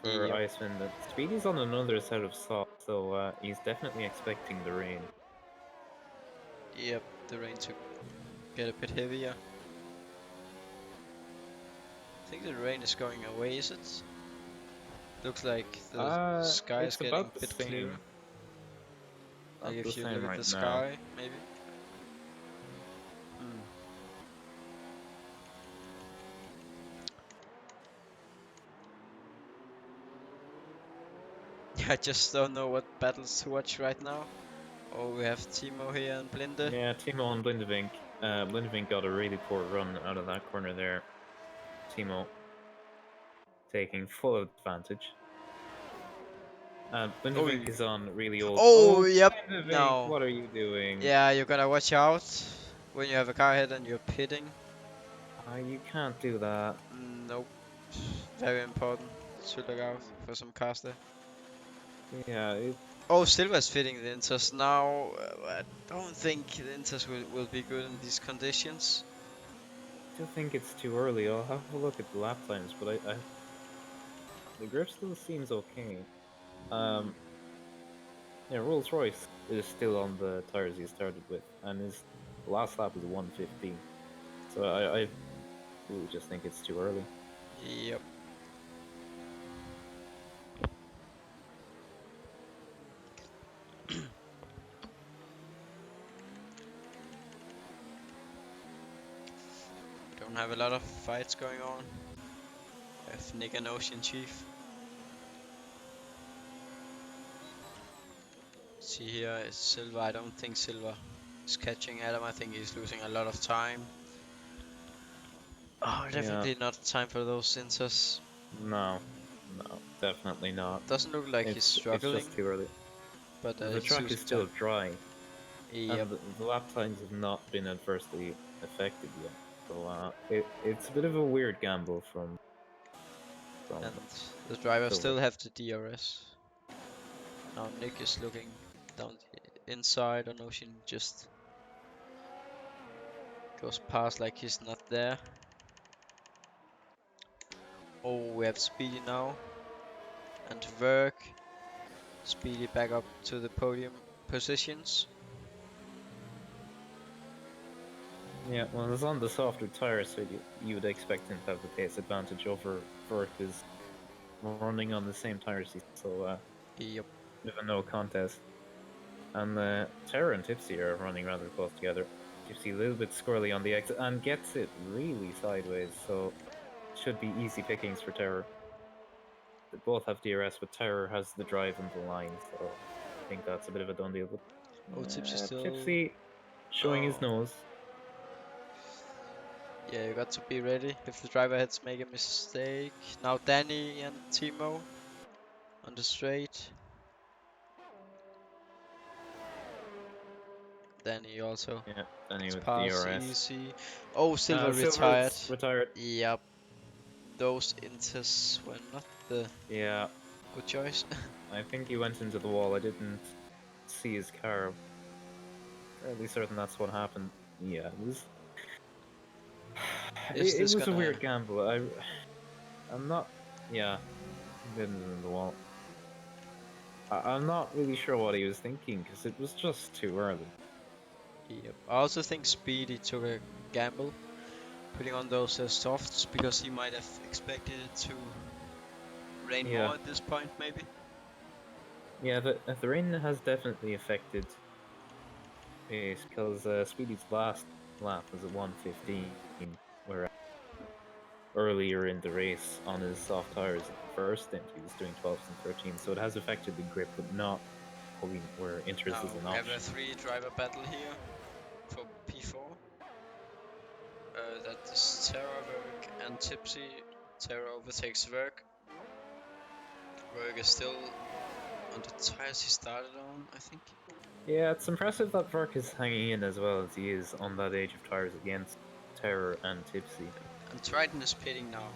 for Yep, Icewind. Speedy's on another set of soft, so he's definitely expecting the rain. yep. The rain to get a bit heavier. I think the rain is going away, is it? Looks like the sky is It's getting about a the bit same. clearer. Like About the if you same look at right the now. sky, maybe. Hmm. I just don't know what battles to watch right now. Oh, we have Thimo here and Blinde. Yeah, Timo and Blindevink. Blindevink got a really poor run out of that corner there. Timo taking full advantage. Oh, Lindvik is on really old. oh, Oh, yep. Lindvik, No. what are you doing? Yeah, you gotta watch out when you have a car ahead and you're pitting. You can't do that. Nope. Very important to look out for some cars there. Yeah, Oh, Silva's fitting the Inters now. I don't think the Inters will be good in these conditions. I still think it's too early. I'll have a look at the lap times, but the grip still seems okay. Um, yeah, Rolls Royce is still on the tires he started with, and his last lap is 1:15. So I really just think it's too early. Yep. Don't have a lot of fights going on. I have Nick and OceanChief. See here is Silva. I don't think Silva is catching Adam. I think he's losing a lot of time. Oh, Yeah, definitely not time for those Inters. no, no, definitely not. Doesn't look like he's It's struggling, just too early. but The he's track is losing still time. dry, Yep. and the lap times have not been adversely affected yet. So it's a bit of a weird gamble from And the driver Silver. still have the DRS. Now Nick is looking down the inside on Ocean, just goes past like he's not there. Oh, we have Speedy now. And Verk. Speedy back up to the podium positions. Yeah, well, it's on the softer tire, so you would expect him to have the pace advantage over Vert, who's running on the same tires, so Yep. bit of a no contest. And Terra and Tipsy are running rather close together. Tipsy a little bit squirrely on the exit and gets it really sideways, so should be easy pickings for Terror. They both have DRS, but Terror has the drive and the line, so I think that's a bit of a done deal. But Oh, Tipsy still. Tipsy showing his Oh. nose. Yeah, you got to be ready if the driver heads make a mistake. Now Danny and Thimo on the straight. Danny also. Yeah, Danny It's with pass DRS. easy. Oh, Silver retired. Silver's retired. Yep. Those Inters were not the Yeah, good choice. I think he went into the wall. I didn't see his car. Fairly certain that's what happened. Yeah, it was. Is It this was a gonna... weird gamble. I'm not. Yeah, he did in the wall. I'm not really sure what he was thinking because it was just too early. Yep. I also think Speedy took a gamble putting on those softs because he might have expected it to rain Yeah, more at this point, maybe. yeah. The rain has definitely affected pace because Speedy's last lap was at 1:15, where earlier in the race on his soft tires at the first stint he was doing 12s and 13s, so it has affected the grip, but not pulling where interest Now is an we have a option. 3-driver battle here for P4. That is Terra, Verk, and Tipsy. Terra overtakes Verk. Verk is still on the tires he started on, I think. Yeah, it's impressive that Verk is hanging in as well as he is on that age of tires against Terror and Tipsy. And Triton is pitting now.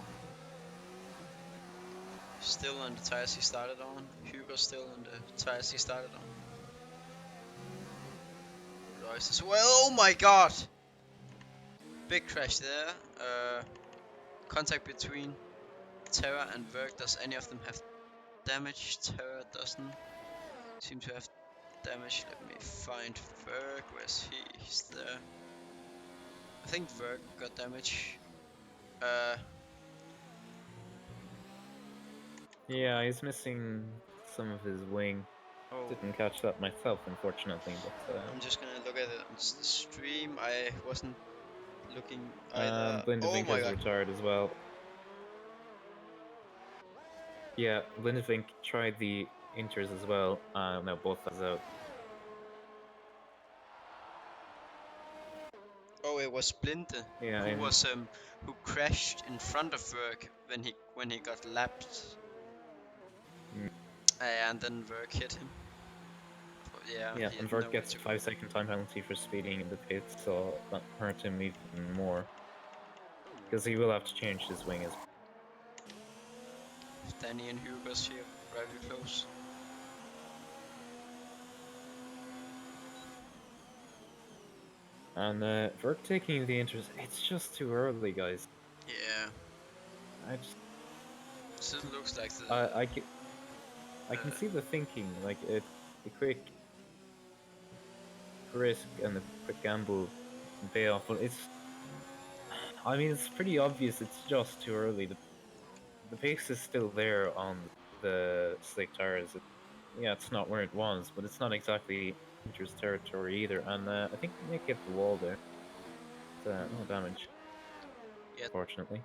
Still on the tires he started on. Hugo's still on the tires he started on. Royce as well. Oh my god! Big crash there. Contact between Terra and Verk. Does any of them have damage? Terra doesn't seem to have damage. Let me find Verk. Where's he? He's there. I think Verk got damage. Yeah, he's missing some of his wing. Oh, Didn't catch that myself, unfortunately, but I'm just gonna look at it on the stream. I wasn't looking either. Oh Blindevink my has god. retired as well. Yeah, Blindevink tried the inters as well. Now both has out. Oh, it was Blinde Yeah, who and was who crashed in front of Verk when he got lapped. And then Verk hit him. But yeah, Yeah, he and had Vert nowhere gets to a go. 5-second time penalty for speeding in the pits, so that hurt him even more. Because he will have to change his wing as Danny and Hugo's here, very close. And Vert taking the interest, it's just too early, guys. Yeah, I just, still looks like the I, I, can, I can see the thinking, like the quick risk and the quick gamble can pay off, but I mean, it's pretty obvious it's just too early. The pace is still there on the slick tires. Yeah, it's not where it was, but it's not exactly dangerous territory either. And I think Nick hit the wall there. No damage, yeah, fortunately.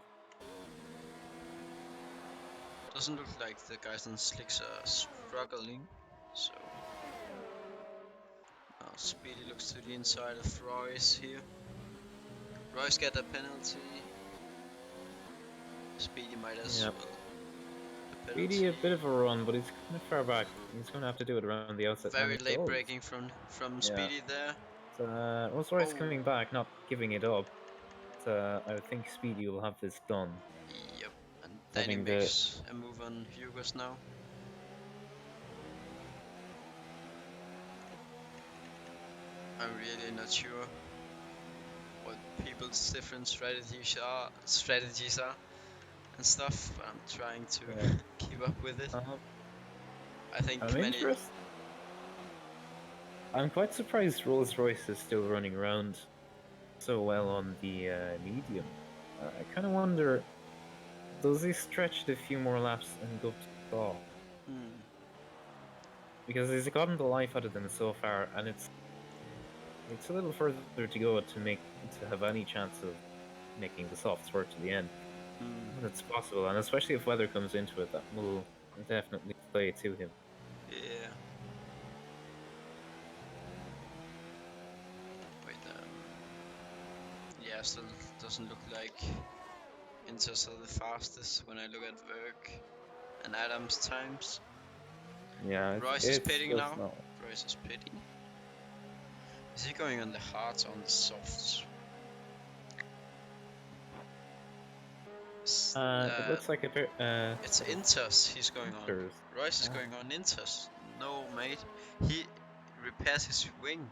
doesn't look like the guys on slicks are struggling. So now Speedy looks to the inside of Royce here. Royce get a penalty. Speedy might as Yeah, well. The Speedy penalty. a bit of a run, but he's kind of far back. He's going to have to do it around the outside, and Very it late does. braking from Yeah. Speedy there. Rolls Royce Oh, coming back, not giving it up. I think Speedy will have this done. yep. And Danny Having the makes a move on Hugo's now. I'm really not sure what people's different strategies are and stuff, but I'm trying to yeah. keep up with it. Um, I think I'm many. interested. I'm quite surprised Rolls Royce is still running around so well on the medium. I kind of wonder, does he stretch it a few more laps and go to soft? Hmm. Because he's gotten the life out of them so far, and it's a little further to go to have any chance of making the softs work to the end. Hmm. But it's possible, and especially if weather comes into it, that will definitely play to him. Yeah. Wait. Yeah. Still doesn't look like Inters are the fastest when I look at Verk and Adams times. Yeah, Royce is it's pitting just now. not. Royce is pitting. Is he going on the hards or on the softs? It looks like a pair. It's Inters he's going on. Inters. Royce is Ah. going on Inters. No, mate. He repairs his wing.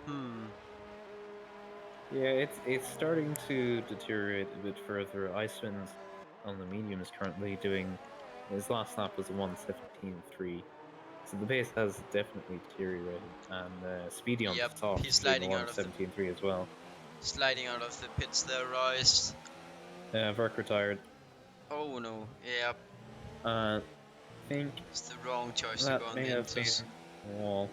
Hmm. Yeah, it's starting to deteriorate a bit further. Iceman's on the medium is currently doing his last lap was a 1:17.3, so the pace has definitely deteriorated. And Speedy on the Yep, soft he's is doing a sliding out of the 1:17.3 as well. pits there, Royce. Verk retired. Oh no. Yep. I think It's the wrong choice to go that on may the have been Inters. a wall.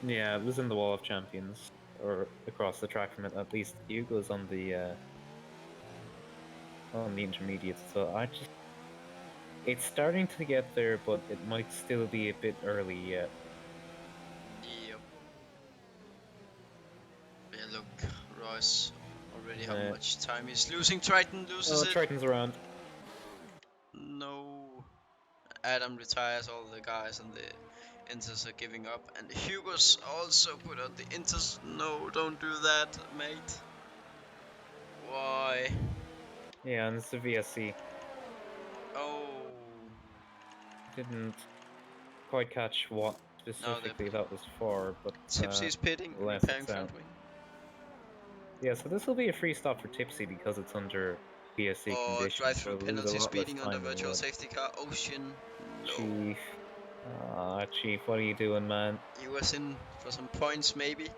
Yeah, it was in the Wall of Champions or across the track from it. At least Hugo's on the intermediate, so it's starting to get there, but it might still be a bit early yet. Yep. Yeah, look, Royce already how Uh, much time he's losing. Triton loses oh, it. Triton's around. No. Adam retires, all the guys and the Inters are giving up. And Hugo's also put out the Inters. No, don't do that, mate. Why? Yeah, and it's the VSC. Oh. Didn't quite catch what Now the specifically that was for, but Tipsy's pitting, nonetheless, repairing it's out. front wing. Yeah, so this will be a free stop for Tipsy because it's under VSC Or conditions, so drive-through it'll lose a penalty lot less speeding on the time than it virtual would. safety car. Ocean. No. Chief. Chief, what are you doing, man? He was in for some points, maybe.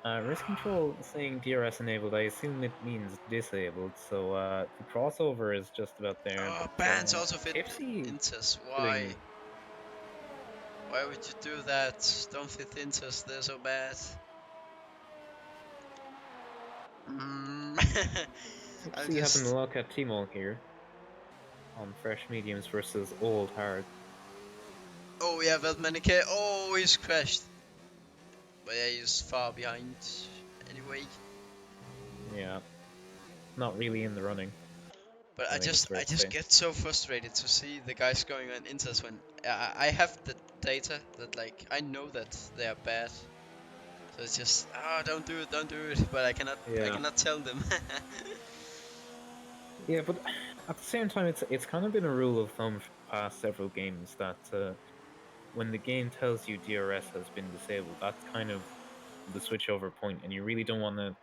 Risk control saying DRS enabled, I assume it means disabled, so the crossover is just about there, Oh, but Bands also fit Tipsy Inters. Why? putting. Why would you do that? Don't fit Inters, they're so bad. Mm. I'm Tipsy having a just. look at Timo here on fresh mediums versus old hard. Oh, we have Veltmanike. Oh, he's crashed. But yeah, he's far behind. Anyway. Yeah, not really in the running. But I think it's fair I to just say. get so frustrated to see the guys going on inters when I have the data that like I know that they are bad. So it's just don't do it, don't do it. But I Yeah, cannot tell them. yeah, but at the same time, it's kind of been a rule of thumb for the past several games that when the game tells you DRS has been disabled, that's kind of the switchover point, and you really don't want to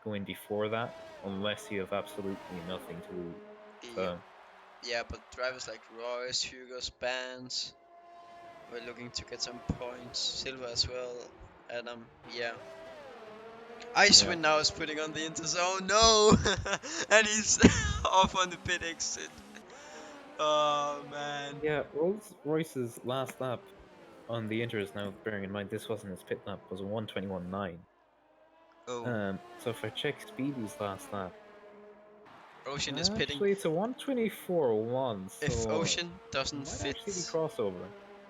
go in before that unless you have absolutely nothing to lose. Yep. So Yeah, but drivers like Royce, Hugo, Spans, we're looking to get some points. Silva as well. Adam, yeah. yeah, Icewind now is putting on the interzone. No! And he's off on the pit exit. Oh man. yeah. Rolls Royce's last lap on the Inters, now bearing in mind this wasn't his pit lap, was a 1:21.9. Oh, So if I check Speedy's last lap, Ocean is pitting. actually it's a 1:24.1, If so Ocean it doesn't might fit. actually be crossover.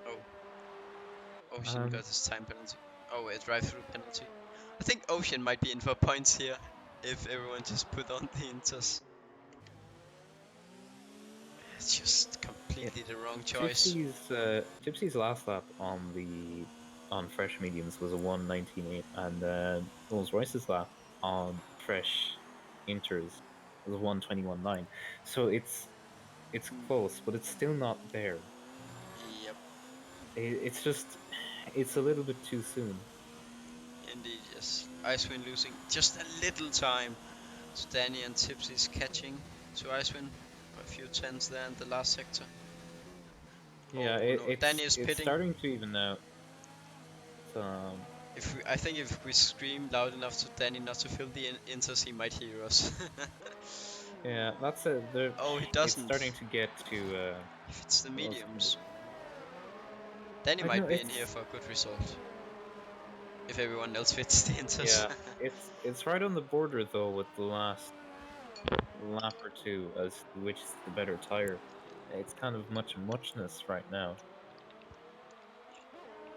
Oh, Ocean Um, got his time penalty. Oh, a drive through penalty. I think Ocean might be in for points here if everyone just put on the inters. It's just yeah, completely the wrong choice. Tipsy's last lap on fresh mediums was a 1:19.8, and Rolls Royce's lap on fresh inters was a 1:21.9. So it's close, but it's still not there. Yep, It's just it's a little bit too soon. indeed, yes. Icewind losing just a little time. So Danny and Tipsy's catching to Icewind. A few tenths there in the last sector. Oh Yeah, no, Danny is it's pitting. starting to even out. So I think if we scream loud enough to Danny not to fill the inters, he might hear us. yeah, that's it. Oh, he It's doesn't. starting to get to If it's the what else can mediums, Danny I don't know. might be in here for a good result. If everyone else fits the inters. Yeah, it's right on the border though with the last lap or two as to which is the better tire. It's kind of muchness right now.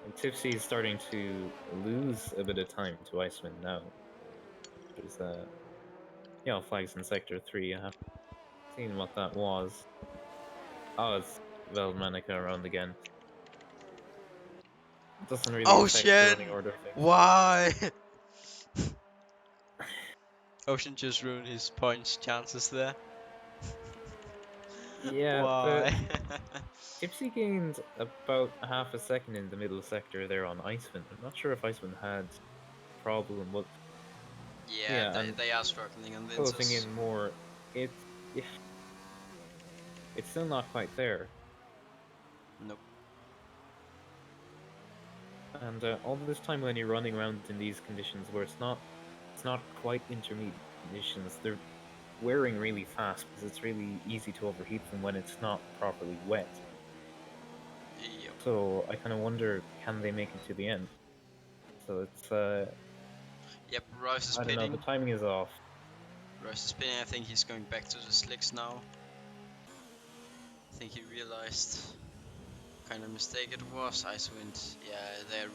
And Tipsy is starting to lose a bit of time to Icewind now. There's flags in sector 3. I haven't seen what that was. Oh, it's Veldmanica around again. Doesn't really affect the running Ocean! order of things. Why? Ocean just ruined his points chances there. Yeah, the Why? Tipsy gained about half a second in the middle sector there on Icewind. I'm not sure if Icewind had a problem, but Yeah, yeah, and they are struggling on the closing inters. in more, it's yeah, it's still not quite there. Nope. And all this time when you're running around in these conditions where it's not quite intermediate conditions, they're wearing really fast because it's really easy to overheat them when it's not properly wet. Yep. So I kind of wonder, can they make it to the end? So it's Yep, Royce is I don't know. The pitting. timing is off. Royce is pitting. I think he's going back to the slicks now. I think he realized what kind of mistake it was. Icewind, yeah, they're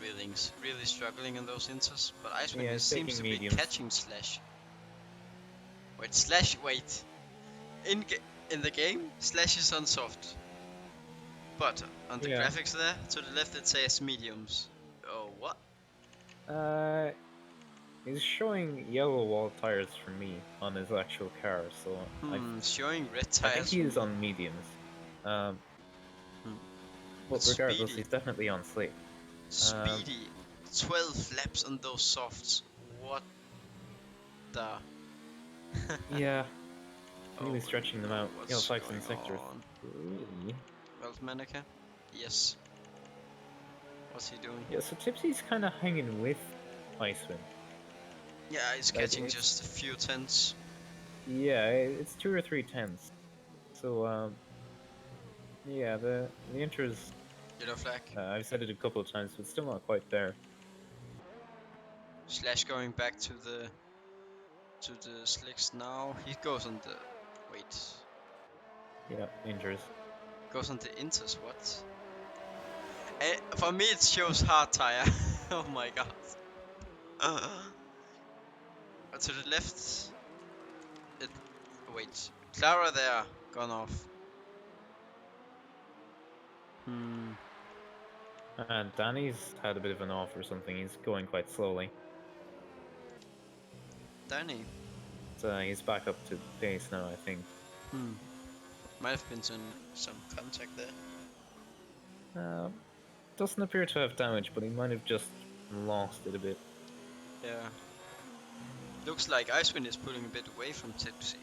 really struggling in those inters. But Icewind Yeah, he it's seems taking to be mediums. catching Slash. Wait, Slash, wait. In in the game, Slash is on soft. But on the Yeah. graphics there, to the left it says mediums. Oh, what? Uh, he's showing yellow wall tires for me on his actual car, so Showing red I think tires he for is me. on mediums. Um, But but regardless, Speedy. he's definitely on slick. Speedy. 12 laps on those softs. What the? Yeah, Oh really stretching them no, out. Yellow what's flags in going sector on? 3. Veldmanica? Yes. What's he doing? Yeah, so Tipsy's kind of hanging with Icewind. Yeah, he's Like catching just a few tenths. yeah, it's 2 or 3 tenths. So yeah, the inters. Yellow flag. I've said it a couple of times, but still not quite there. Slash going back to the slicks now. He goes on the wait. Yeah, inters. Goes on the inters. What? For me, it shows hard tire. Oh my god. To the left. It, wait. Clara there gone off. And Danny's had a bit of an off or something. He's going quite slowly. Danny. So he's back up to pace now, I think. Might have been some contact there. Doesn't appear to have damage, but he might have just lost it a bit. Yeah. Looks like Icewind is pulling a bit away from Tipsy.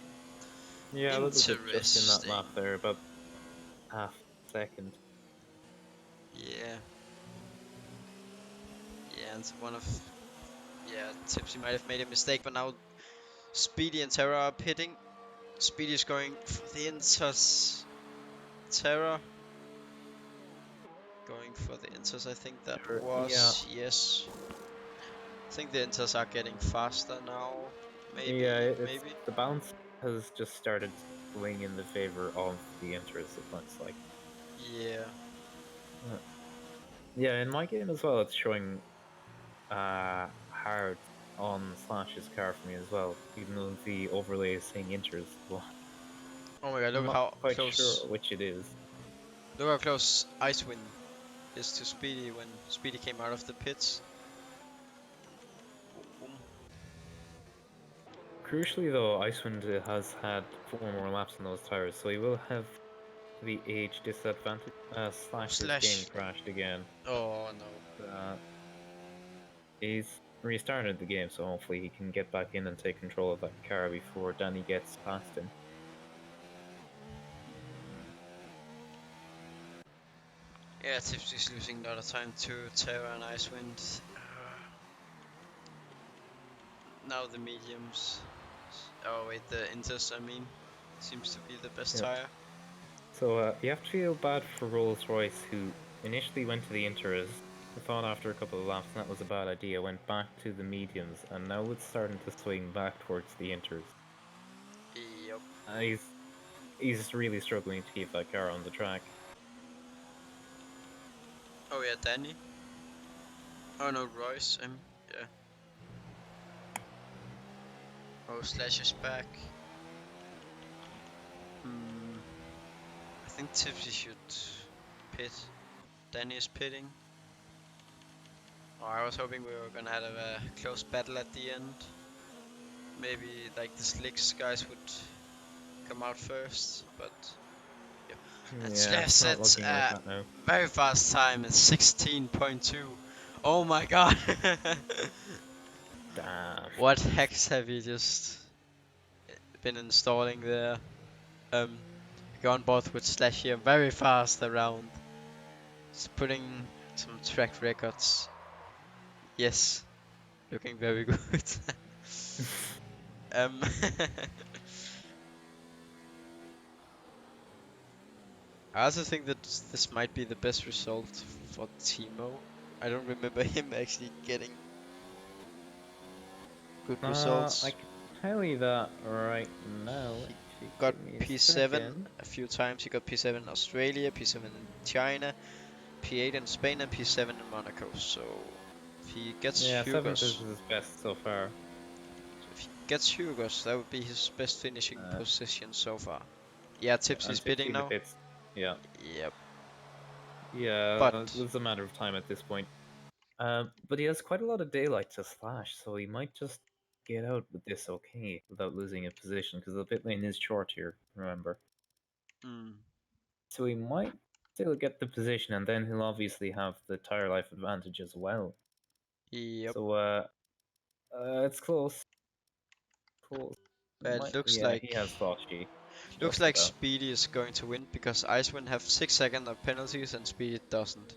Yeah, a little bit just in that lap there, about half a second. Yeah. Yeah, and Tipsy might have made a mistake, but now Speedy and Terra are pitting. Speedy is going for the Inters. Terra going for the Inters, I think that was. Yeah. Yes. I think the Inters are getting faster now. Maybe. Yeah, Maybe. the bounce has just started swing in the favor of the Inters, it looks like. Yeah. Yeah, in my game as well, it's showing hard on Slash's car for me as well, even though the overlay is saying Inters. Well, Oh my god, I'm look not how quite close. sure which it is. Look how close Icewind is to Speedy when Speedy came out of the pits. Boom, boom. Crucially though, Icewind has had 4 more laps on those tires, so he will have the age disadvantage. Slash's game crashed again. Oh no. He's restarted the game, so hopefully he can get back in and take control of that car before Danny gets past him. Yeah, Tipsy's losing a lot of time to Terra and Icewind. Now the mediums. Oh wait, the Inters, I mean, seems to be the best tire. So you have to feel bad for Rolls-Royce, who initially went to the Inters, thought after a couple of laps that was a bad idea, went back to the mediums, and now it's starting to swing back towards the Inters. Yep. He's really struggling to keep that car on the track. Oh yeah, Danny. Oh no, Royce. Yeah. Oh, Slash is back. I think Tipsy should pit. Danny is pitting. Oh, I was hoping we were gonna have a close battle at the end. Maybe like the Slicks guys would come out first, but yeah. And Slash sets a very fast time at 16.2. Oh my god! Damn. What hacks have you just been installing there? Go on board with Slash here very fast around. Just putting some track records. Yes, looking very good. um, I also think that this might be the best result for Thimo. I don't remember him actually getting good results. I can tell you that right now. He got P7 a few times. He got P7 in Australia, P7 in China, P8 in Spain, and P7 in Monaco. So if he gets Hugos, this is his best so far. If he gets Hugos, that would be his best finishing position so far. Yeah, Tipsy's bidding now. Yeah. Yep. Yeah, but it's a matter of time at this point. But he has quite a lot of daylight to Slash, so he might just get out with this okay without losing a position, because the pit lane is short here, remember. So he might still get the position, and then he'll obviously have the tire life advantage as well. Yep. So it's close. Close. But it looks like he has Flashy. Looks like Speedy is going to win because Icewind have 6 seconds of penalties and Speedy doesn't.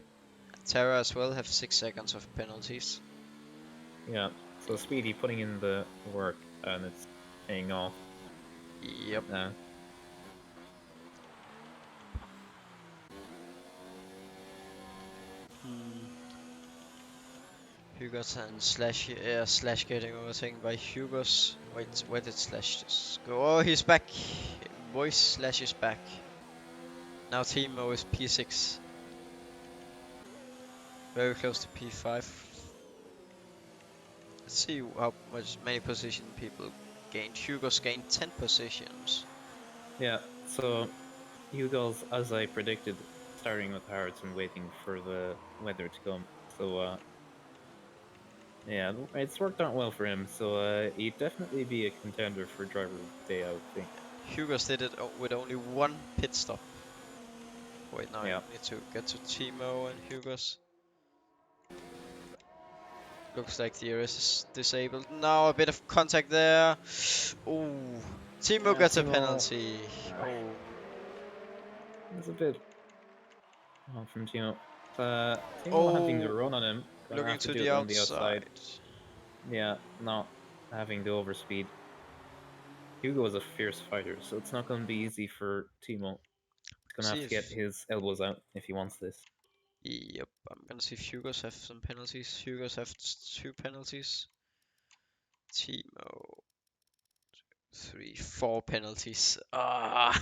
Terra as well have 6 seconds of penalties. Yeah, so Speedy putting in the work and it's paying off. Yep. Hugos and Slash, Slash getting overtaken by Hugos. Wait, where did Slash just go? Oh, he's back. Voice Slash is back. Now Thimo is P6. Very close to P5. Let's see how many position people gained. Hugos gained 10 positions. Yeah, So Hugo's, as I predicted, starting with hards and waiting for the weather to come. So yeah, it's worked out well for him. So he'd definitely be a contender for driver of the day, I would think. Hugo's did it with only one pit stop. Wait, now I Yeah. need to get to Thimo and Hugo's. Looks like the ERS is disabled. Now a bit of contact there. Ooh. Thimo gets a Timo, penalty. Oh. there's a bit from Timo. Timo having the Oh. run on him, gonna Looking have to to do the it on the outside. outside. Yeah, not having the overspeed. Hugo is a fierce fighter, so it's not gonna be easy for Timo. He's gonna See have to get if. his elbows out if he wants this. Yep, I'm gonna see if Hugo's have some penalties. Hugo's have 2 penalties. Timo. 4 penalties. Ah.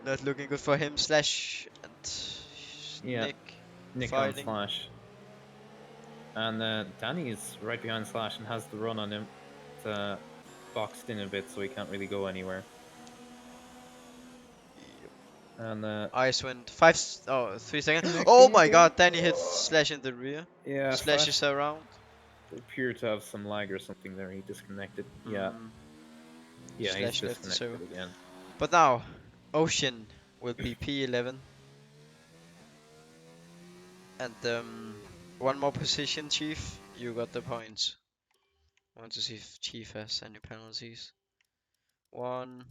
Not looking good for him. Slash and Yeah, Nick Nick on fighting. Slash. And Danny is right behind Slash and has the run on him. It's boxed in a bit, so he can't really go anywhere. Yep. And Ice went 3 seconds. Oh connecting my again. god, Danny hits Slash in the rear. Yeah, Slash Slash is around. appeared to have some lag or something there. He disconnected. Yeah, Hmm. yeah, he's Slash left the server. disconnected again. But now, Ocean will be P11. And one more position, Chief. You got the points. I want to see if Chief has any penalties. 1,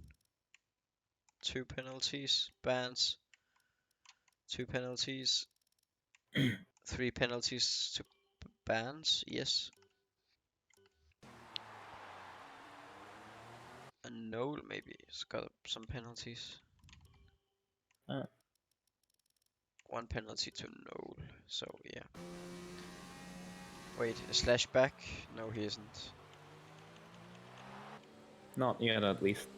2 penalties. Bans. 2 penalties. 3 penalties to bans. Yes. And Noel maybe has got some penalties. 1 penalty to Noel. So yeah. Wait, is Slash back? No, he isn't. Not yet, at least.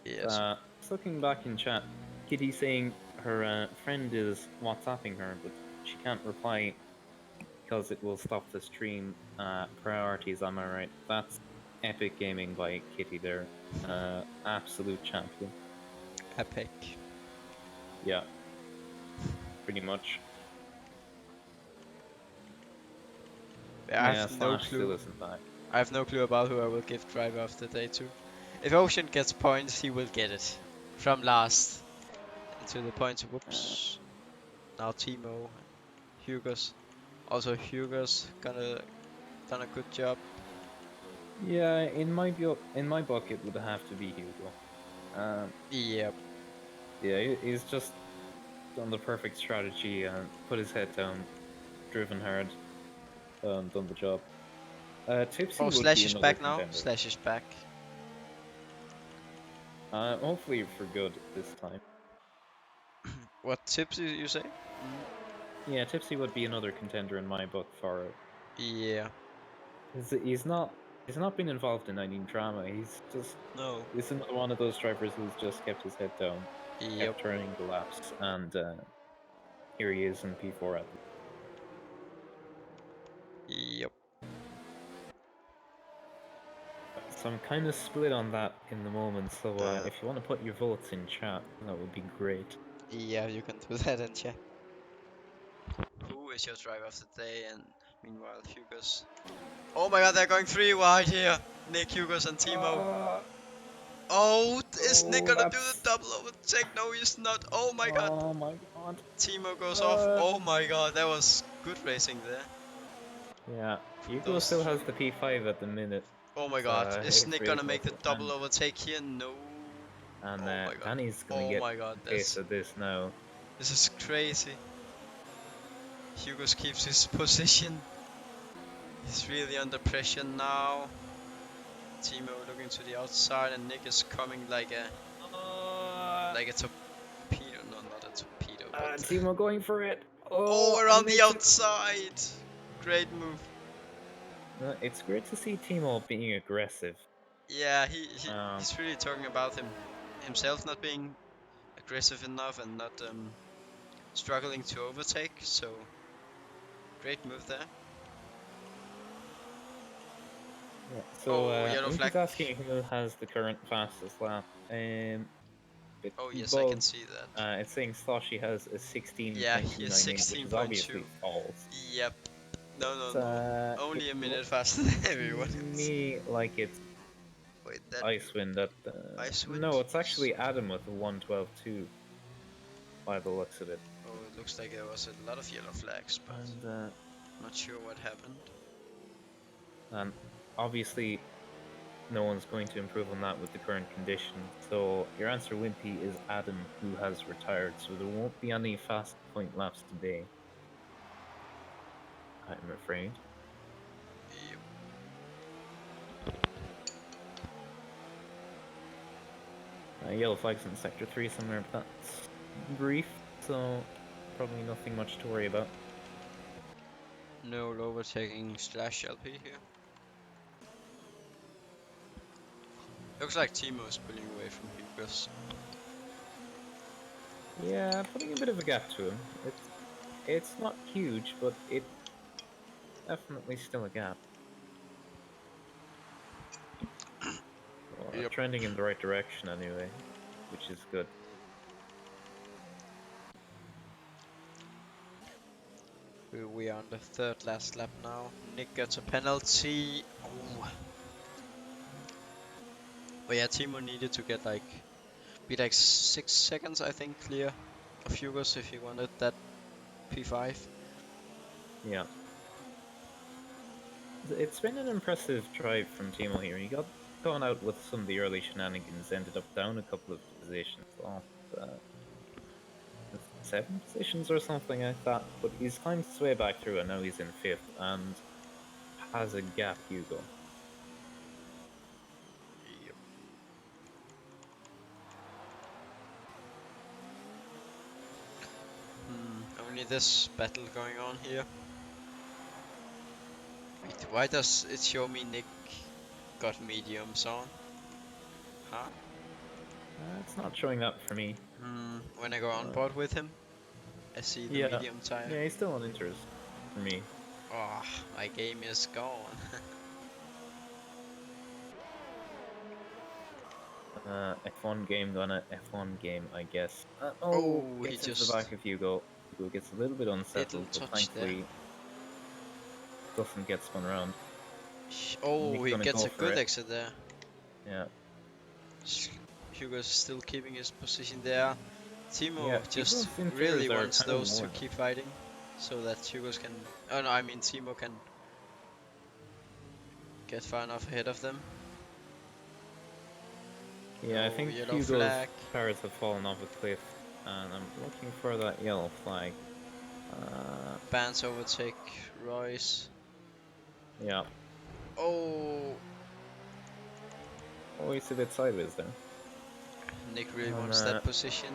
Yes. Just looking back in chat, Kitty saying her friend is WhatsApping her, but she can't reply because it will stop the stream. Priorities, am I right? That's epic gaming by Kitty there. Absolute champion. Epic. Yeah, pretty much. Yeah, I Yeah, have no Slash still clue. isn't back. I have no clue about who I will give driver of the day to. If Ocean gets points, he will get it. From last into the points. Whoops. Now Timo, Hugo's. Also Hugo's gonna done a good job. Yeah, in my book, it would have to be Hugo. Yep. Yeah, he's just done the perfect strategy and put his head down, driven hard, done the job. Tipsy Oh, would Slash be is another back now. contender. Slash is back. Hopefully for good this time. What tips you say? Yeah, Tipsy would be another contender in my book for it. Yeah. He's not been involved in any drama. He's another one of those drivers who's just kept his head down, Yep. kept turning the laps, and here he is in P4 at the. Yep. So I'm kind of split on that in the moment. So if you want to put your votes in chat, that would be great. Yeah, you can do that in chat. Who is your driver of the day? And meanwhile, Hugo's. Oh my god, they're going 3 wide here. Nick, Hugo's, and Timo. Oh, is Nick gonna do the double overtake? No, he's not. Oh my god. Oh my god. Timo goes off. Oh my god, that was good racing there. Yeah, Hugo Those still has three. the P5 at the minute. Oh my god, is It's Nick real gonna make close. the double overtake here? No. And Oh my god. Danny's gonna Oh get my god, a taste of this now. this is crazy. Hugo's keeps his position. He's really under pressure now. Timo looking to the outside, and Nick is coming like a torpedo. No, not a torpedo, but Timo going for it. oh, And around the makes it. outside. Great move. It's great to see Timo being aggressive. Yeah, he's really talking about himself not being aggressive enough and not struggling to overtake. So great move there. Yeah, so yellow I think flag. he's asking who has the current fastest lap. bit Oh yes, I can above. see that. It's saying Sloshy has a Yeah, he has 16.298, which is 16.2. obviously false. Yep. No, no, It's, no. it Only a minute looks faster than to everyone else. me like it's Wait, that Icewind that. No, Icewind? it's actually Adam with a 112.2 by the looks of it. Oh, it looks like there was a lot of yellow flags, but And not sure what happened. and obviously no one's going to improve on that with the current conditions. So your answer, Wimpy, is Adam, who has retired. So there won't be any fast point laps today, I'm afraid. Yep. Yellow flags in Sector 3 somewhere, but that's brief, so probably nothing much to worry about. No overtaking slash LP here. Looks like Thimo is pulling away from Hugos. Yeah, putting a bit of a gap to him. It's not huge, but it's definitely still a gap. Well, Yep. trending in the right direction anyway, which is good. We are on the third last lap now. Nick gets a penalty. Oh. But yeah, Timo needed to get be like 6 seconds, I think, clear of Hugos if he wanted that P5. Yeah. It's been an impressive drive from Timo here. He got gone out with some of the early shenanigans, ended up down a couple of positions, off 7 positions or something like that. But he's climbed his way back through, and now he's in 5th and has a gap, Hugo. Yep. Only this battle going on here. Wait, why does it show me Nick got mediums on? Huh? It's not showing up for me. When I go on board with him, I see the Yeah, medium tire. yeah, he's still on inters for me. Oh, my game is gone. F1 game gonna F1 game, I guess. Oh, he Gets into the just back of Hugo. Hugo gets a little bit unsettled, didn't but touch there. thankfully doesn't get spun around. Oh, Nick's he gonna gets go a for good it. exit there. Yeah. Hugo's still keeping his position there. Yeah, Timo just Hugo's inters really are wants kind of those to worn. keep fighting, so that Hugo's can. Oh no, I mean Timo can get far enough ahead of them. Yeah, I Oh, think yellow Hugo's flag. tires have fallen off a cliff, and I'm looking for that yellow flag. Bans overtake Royce. Yeah. Oh, Oh, he's a bit sideways there. Nick really And wants that position.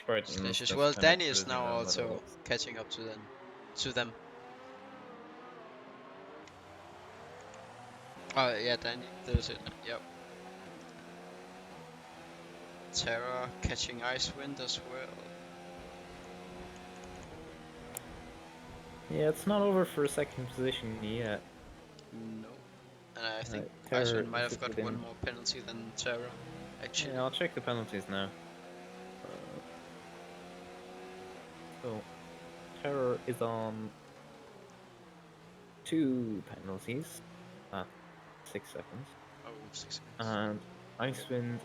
Triton's Slashes. just Well, kind of Danny is cruising now around by the also looks. catching up to them. Oh yeah, Danny. There's it. Yep. Terra catching Icewind as well. Yeah, it's not over for a second position yet. No. And I think Terror Icewind might is have it got one within? more penalty than Terra, actually. Yeah, I'll check the penalties now. So, Terror is on 2 penalties at 6 seconds, Oh, 6 seconds. and Icewind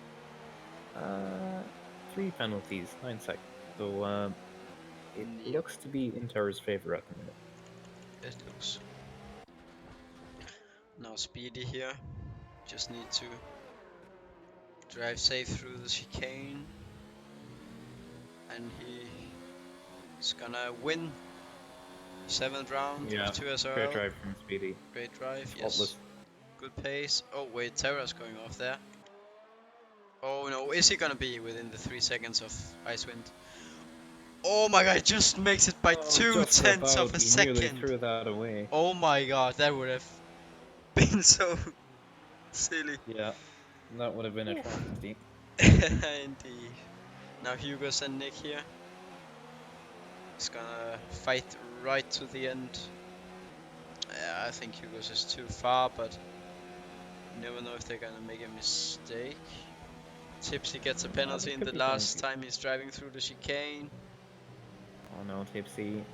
3 penalties, 9 seconds. So it Yep, looks to be in Terror's favor at the minute. it looks. Now Speedy here. Just need to drive safe through the chicane. And he's gonna win 7th round Yeah, of 2 fair SRL. drive from Speedy. Great drive, yes. Faultless. Good pace. Oh wait, Terra's going off there. Oh no, is he gonna be within the 3 seconds of Icewind? Oh my god, just makes it by Oh, two just tenths of about. a He nearly second. threw that away. Oh my god, that would have been so silly. Yeah, that would have been a travesty. Indeed. Now Hugo's and Nick here. He's gonna fight right to the end. I think Hugo's is too far, but you never know if they're gonna make a mistake. Tipsy gets a This penalty in could the be last penalty. time he's driving through the chicane. Oh no, Tipsy.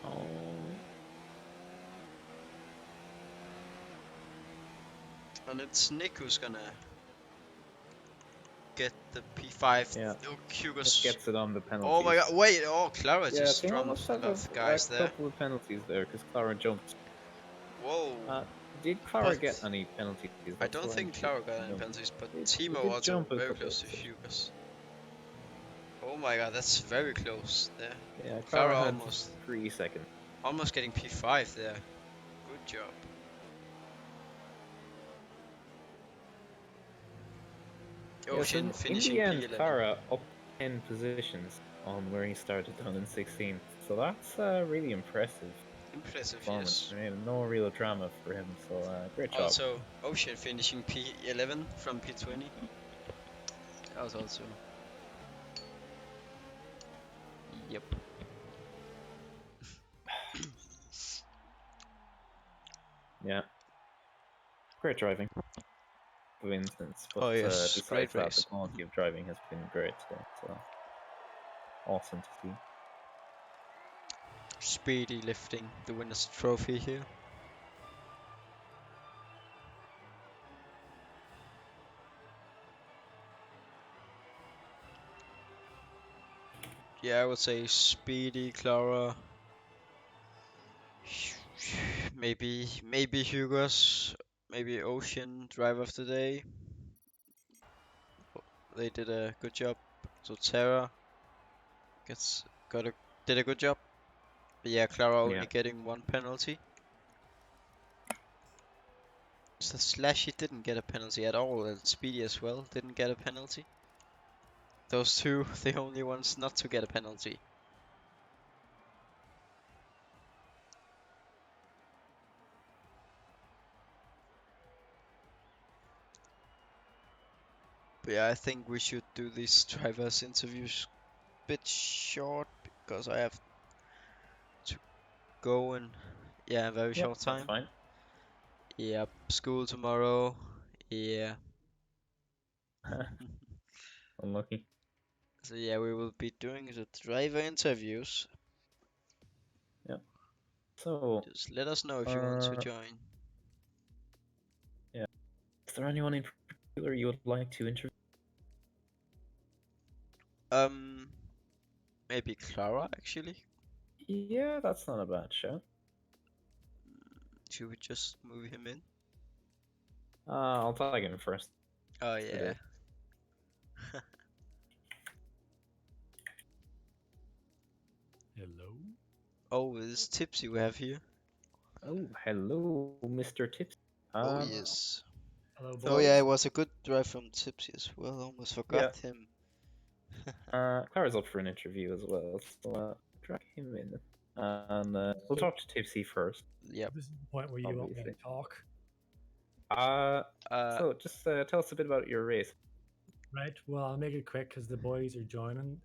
Oh. And it's Nick who's gonna get the P5. Yeah. Oh, Just Hugo's. gets it on the Oh my penalties. god, wait, oh, Clara Yeah, just Thimo drummed must a have lot of guys a there. couple of penalties there because Clara jumped. Whoa. Did Clara But get any penalties? I That's don't what I'm think curious Clara got to any know. penalties, but It Thimo did also jump a very couple. close to Hugo's. Oh my god, that's very close there. Yeah, Clara Clara had almost 3 seconds. getting P5 there. Good job. Ocean Yes, in finishing the end, P11. Clara up 10 positions on where he started down in 16th. So that's really impressive Impressive, performance. yes. No real drama for him. So great job. Also, Ocean finishing P11 from P20. That was also. Yep. Yeah, great driving. For instance, but Oh yes, besides great that, the race. quality of driving has been great today. So awesome to see. Speedy lifting the winner's trophy here. Yeah, I would say Speedy, Clara. Maybe Hugo's, maybe Ocean driver of the day. They did a good job. So Terra gets did a good job. But yeah, Clara Yeah, only getting one penalty. So Slashy didn't get a penalty at all, and Speedy as well didn't get a penalty. Those two, the only ones not to get a penalty. But yeah, I think we should do these drivers interviews a bit short because I have to go in a very yep, short that's time. fine. Yep, school tomorrow. Yeah. Unlucky. So yeah, we will be doing the driver interviews. Yep. So, Just let us know if you want to uh, join. yeah. Is there anyone in particular you would like to interview? Um, maybe Clara actually. Yeah, that's not a bad show. Should we just move him in? I'll tag him first Oh yeah. today. Hello. Oh, this Tipsy we have here. Oh, hello, Mr. Tips. Oh yes. Hello, Oh boys. yeah, it was a good drive from Tipsy as well. Almost Yeah, forgot him. Clara's up for an interview as well, so drag him in. And we'll talk to Tipsy first, Yep. This is the point where you want me to obviously. talk, So just tell us a bit about your race. right? Well, I'll make it quick because the boys are joining.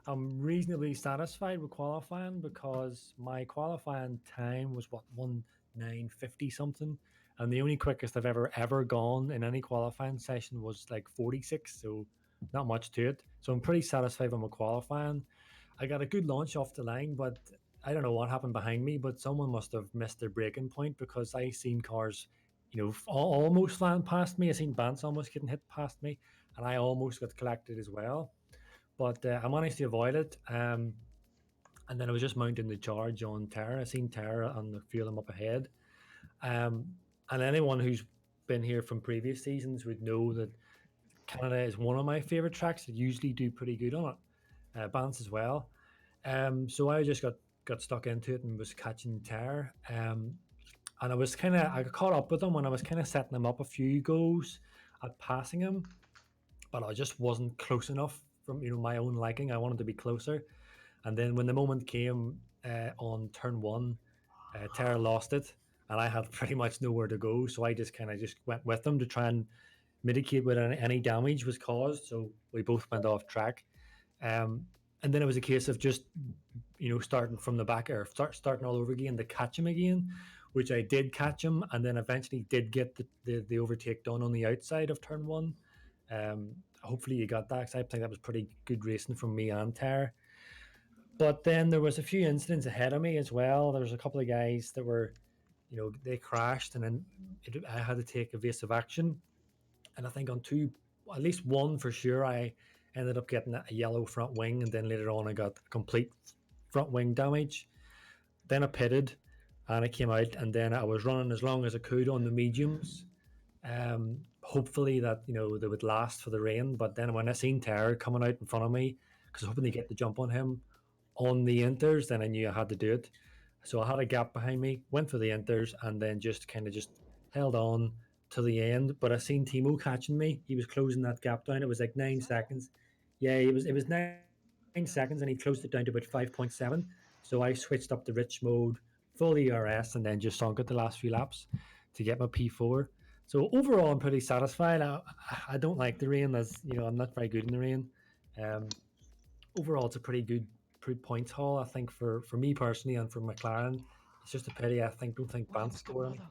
I'm reasonably satisfied with qualifying because my qualifying time was what 1:09:50 something, and the only quickest I've ever gone in any qualifying session was like 46. So not much to it. So I'm pretty satisfied with my qualifying. I got a good launch off the line, but I don't know what happened behind me, but someone must have missed their braking point because I seen cars, almost flying past me. I seen Bance almost getting hit past me, and I almost got collected as well. But I managed to avoid it. And then I was just mounting the charge on Terra. I seen Terra and the fuel him up ahead. Um, and anyone who's been here from previous seasons would know that Canada is one of my favorite tracks that usually do pretty good on it. Bance as well. So I just got stuck into it and was catching Terra. And I got caught up with him when I was kind of setting him up a few goes at passing him, but I just wasn't close enough from my own liking. I wanted to be closer, and then when the moment came on turn one, Terra lost it, and I had pretty much nowhere to go. So I just kind of just went with them to try and mitigate what any damage was caused. So we both went off track, um, and then it was a case of just starting from the back or starting all over again to catch him again, which I did catch him, and then eventually did get the overtake done on the outside of turn one. Hopefully you got that, because I think that was pretty good racing from me and Tara. But then there was a few incidents ahead of me as well. There was a couple of guys that were, they crashed, and then I had to take evasive action. And I think on two, at least one for sure, I ended up getting a yellow front wing, and then later on I got complete front wing damage. Then I pitted, and I came out, and then I was running as long as I could on the mediums. Hopefully that they would last for the rain. But then when I seen Terror coming out in front of me, because I was hoping to get the jump on him on the inters, then I knew I had to do it. So I had a gap behind me, went for the inters, and then just kind of just held on to the end. But I seen Thimo catching me. He was closing that gap down. It was like 9 seconds. Yeah, it was 9 seconds, and he closed it down to about 5.7. So I switched up the rich mode, full ERS, and then just sunk it the last few laps to get my P4. So overall, I'm pretty satisfied. I don't like the rain, as I'm not very good in the rain. Um, Overall, it's a pretty good points haul, I think, for me personally, and for McLaren. It's just a pity. Don't think Bant scored any.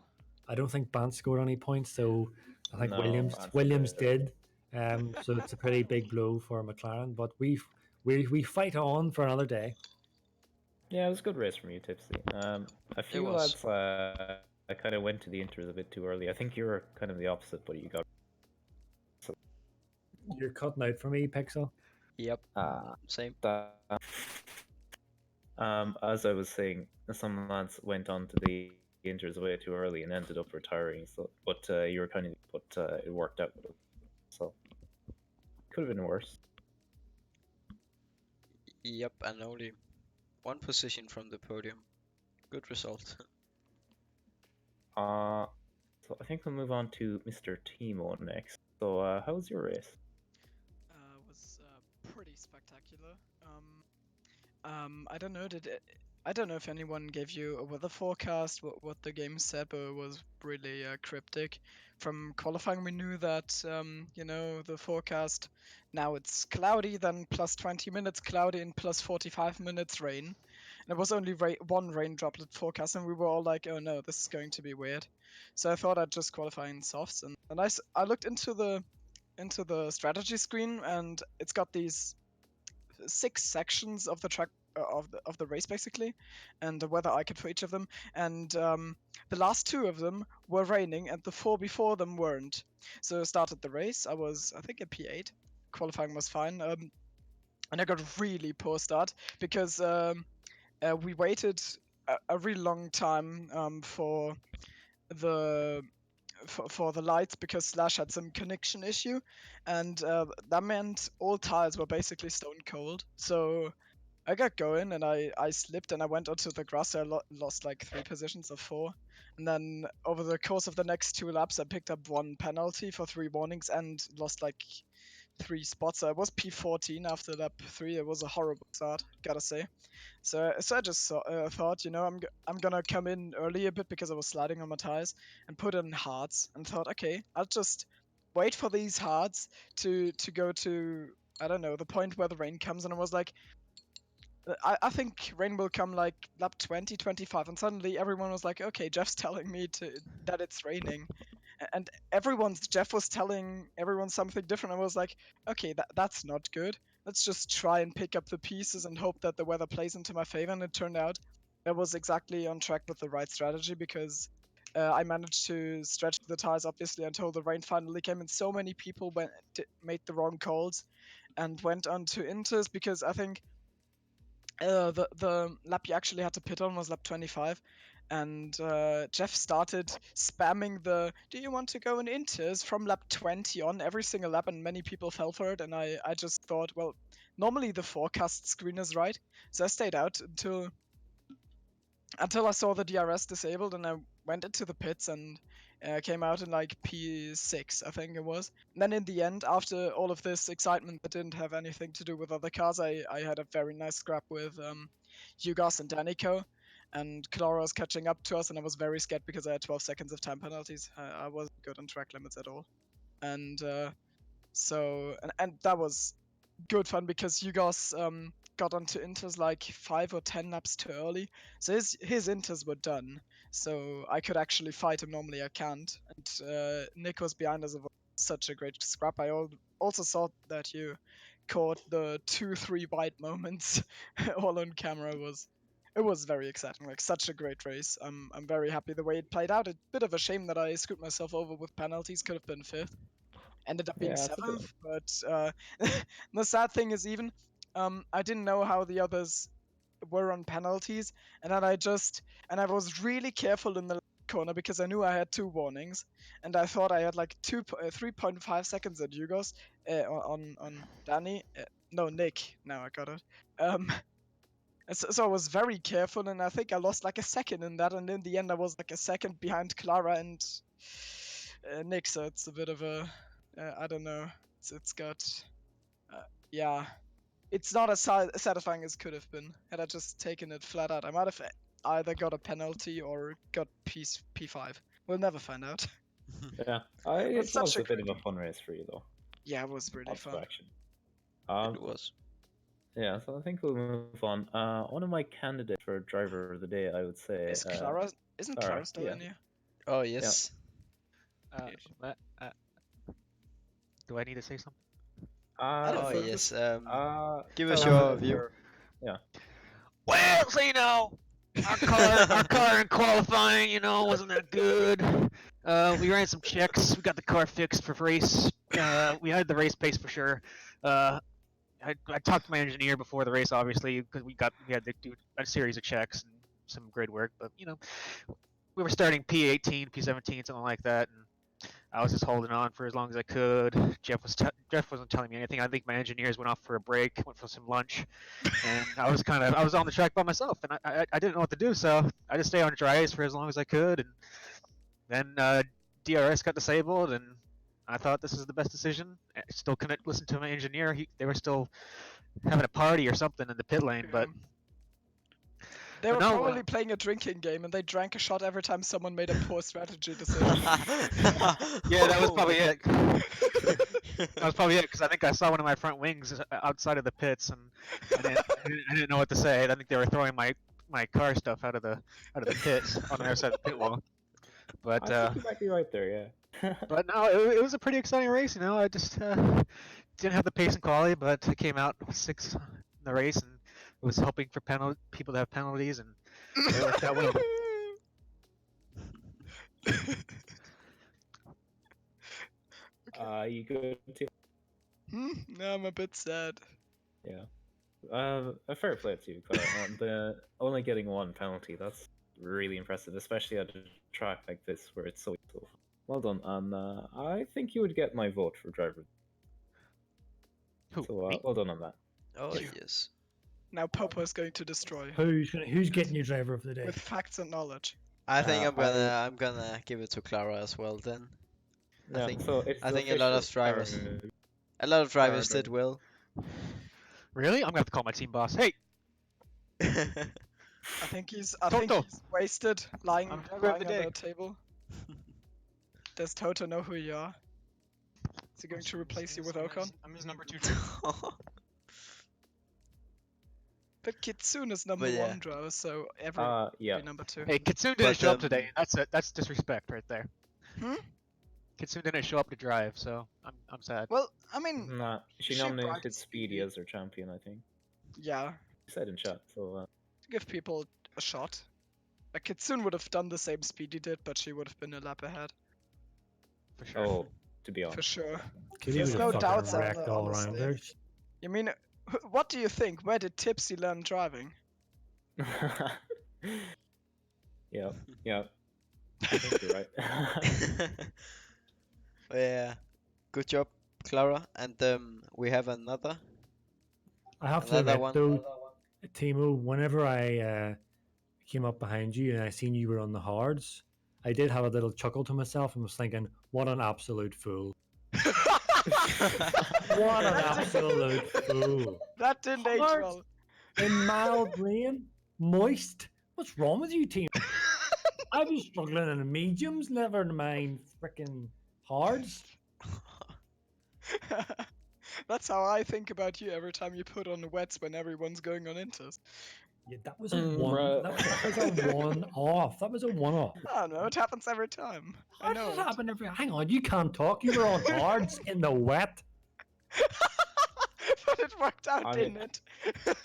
I don't think Bant scored any points, so I think No, Williams did. So it's a pretty big blow for McLaren. But we fight on for another day. Yeah, it was a good race from you, Tipsy. A few was. lads, I kind of went to the inters a bit too early. I think you were kind of the opposite, but you got. You're cutting out for me, Pixel. Yep. Uh, Same. that, as I was saying, some lads went on to the inters way too early and ended up retiring. So, but you were kind of, but it worked out. So, could have been worse. Yep, and only one position from the podium. Good result. So I think we'll move on to Mr. Thimo next. So, how was your race? Was pretty spectacular. I don't know. I don't know if anyone gave you a weather forecast. What the game said, but it was really cryptic. From qualifying, we knew that the forecast. Now it's cloudy, then plus 20 minutes cloudy, and plus 45 minutes rain. And it was only one rain droplet forecast, and we were all like, "Oh no, this is going to be weird." So I thought I'd just qualify in softs, and I looked into the strategy screen, and it's got these 6 sections of the track of the race basically, and the weather icon for each of them. And the last 2 of them were raining, and the 4 before them weren't. So I started the race. I think a P8. Qualifying was fine. And I got a really poor start because we waited a really long time for the for the lights, because Slash had some connection issue, and that meant all tires were basically stone cold. So I got going, and I slipped, and I went onto the grass. I lost like 3 positions of 4, and then over the course of the next 2 laps, I picked up 1 penalty for 3 warnings and lost like 3 spots. So I was P14 after lap 3. It was a horrible start, gotta say. So I just thought, I'm gonna come in early a bit because I was sliding on my tires, and put in hards, and thought, okay, I'll just wait for these hards to go to, I don't know, the point where the rain comes. And I was like, I think rain will come like lap 20, 25, and suddenly everyone was like, okay, Jeff's telling me that it's raining. And Jeff was telling everyone something different. I was like, okay, that's not good. Let's just try and pick up the pieces and hope that the weather plays into my favor. And it turned out that was exactly on track with the right strategy, because I managed to stretch the tires, obviously, until the rain finally came, and so many people made the wrong calls and went on to inters, because I think the lap you actually had to pit on was lap 25, and Jeff started spamming the "Do you want to go in inters?" from lap 20 on every single lap, and many people fell for it. And I just thought, well, normally the forecast screen is right, so I stayed out until I saw the DRS disabled, and I went into the pits and came out in like P6, I think it was. And then in the end, after all of this excitement that didn't have anything to do with other cars, I had a very nice scrap with Hugas and Danico, and Clara was catching up to us, and I was very scared because I had 12 seconds of time penalties. I wasn't good on track limits at all. And and that was good fun, because Hugas got onto inters like 5 or 10 laps too early, so his inters were done. So I could actually fight him. Normally I can't. And Nick was behind us. such a great scrap. I also saw that you caught the 2-3 wide moments all on camera. It was very exciting, like such a great race. I'm very happy the way it played out. A bit of a shame that I screwed myself over with penalties. Could have been 5th. Ended up being Yeah, it's a bit. 7th, but the sad thing is even I didn't know how the others were on penalties, and then I was really careful in the corner because I knew I had 2 warnings, and I thought I had like 3.5 seconds at Yugos on Danny. No, Nick. Now I got it. So I was very careful, and I think I lost like a second in that, and in the end I was like a second behind Clara and Nick. So it's a bit of a I don't know. It's got yeah. It's not as satisfying as could have been. Had I just taken it flat out, I might have either got a penalty or got P5. We'll never find out. Yeah, But it was such a bit of great a fun race for you though. Yeah, it was really Lots of fun. action. It was. Yeah, so I think we'll move on. One of my candidates for driver of the day, I would say. Is Clara? Isn't Clara, Clara still yeah. in here? Oh yes. Do I need to say something? I don't Oh know. yes. Uh, Give us tell your us view. Well, so our car in qualifying, wasn't that good. We ran some checks. We got the car fixed for race. We had the race pace for sure. I talked to my engineer before the race, obviously, because we had to do a series of checks and some grid work. But we were starting P18, P17, something like that, and I was just holding on for as long as I could. Jeff wasn't telling me anything. I think my engineers went off for a break, went for some lunch, and I was on the track by myself, and I didn't know what to do, so I just stayed on dry ice for as long as I could, and then DRS got disabled, and I thought this is the best decision. I still couldn't listen to my engineer. They were still having a party or something in the pit lane, but They were no, probably playing a drinking game, and they drank a shot every time someone made a poor strategy decision. yeah, that was probably it. That was probably it, because I think I saw one of my front wings outside of the pits, and I didn't know what to say. I think they were throwing my car stuff out of the pits on the other side of the pit wall. But I think you might be right there, yeah. but no, it was a pretty exciting race. I just didn't have the pace and quality, but I came out 6th in the race, and was hoping for people to have penalties, and it worked out well. You good too? No, I'm a bit sad. Yeah. A fair play to you, Clara. The only getting 1 penalty, that's really impressive, especially at a track like this where it's so tough. Well done, and I think you would get my vote for driver. Who? So Me? well done on that. Oh yes. Now Popo is going to destroy Who's getting your driver of the day? with facts and knowledge. I think I- I'm gonna give it to Clara as well then. I Yeah, think so it's I the think a lot of official Clara drivers move. did driver. well. Really? I'm gonna have to call my team boss. Hey, I think he's wasted lying I'm driver of lying the on day. the table. Does Toto know who you are? Is he going to replace you with Ocon? I'm his number 2. But Kitsune is number But yeah. 1 driver, so everyone Yeah. be number 2. Hey, Kitsune But, didn't show up today. That's disrespect right there. Hmm? Kitsune didn't show up to drive, so I'm sad. Well, I mean, Nah, she She nominated brought Speedy Speedy. as her champion, I think. yeah, She said in chat, so give people a shot. Like Kitsune would have done the same Speedy did, but she would have been a lap ahead For sure. oh, to be for honest. sure. Because he There's was no a fucking doubts on wrecked the- all on the around stage. there. You mean, what do you think? Where did Tipsy learn driving? Yeah, yeah. I think you're right. Yeah. Good job, Clara. And we have another. I have to Another admit, one. though, Timo, whenever I came up behind you and I seen you were on the hards, I did have a little chuckle to myself and was thinking, what an absolute fool. What an absolute fool. That didn't age Hards well. in mild rain, moist. What's wrong with you, Timo? I was struggling in the mediums, never mind freaking hards. That's how I think about you every time you put on the wets when everyone's going on inters. Yeah, that was a Mm, one. right. That was a one-off. That was a one-off. I don't know. It happens every time. I How know does it. it happen every? Hang on, you can't talk. You were on hards in the wet. But it worked out, I mean- didn't it?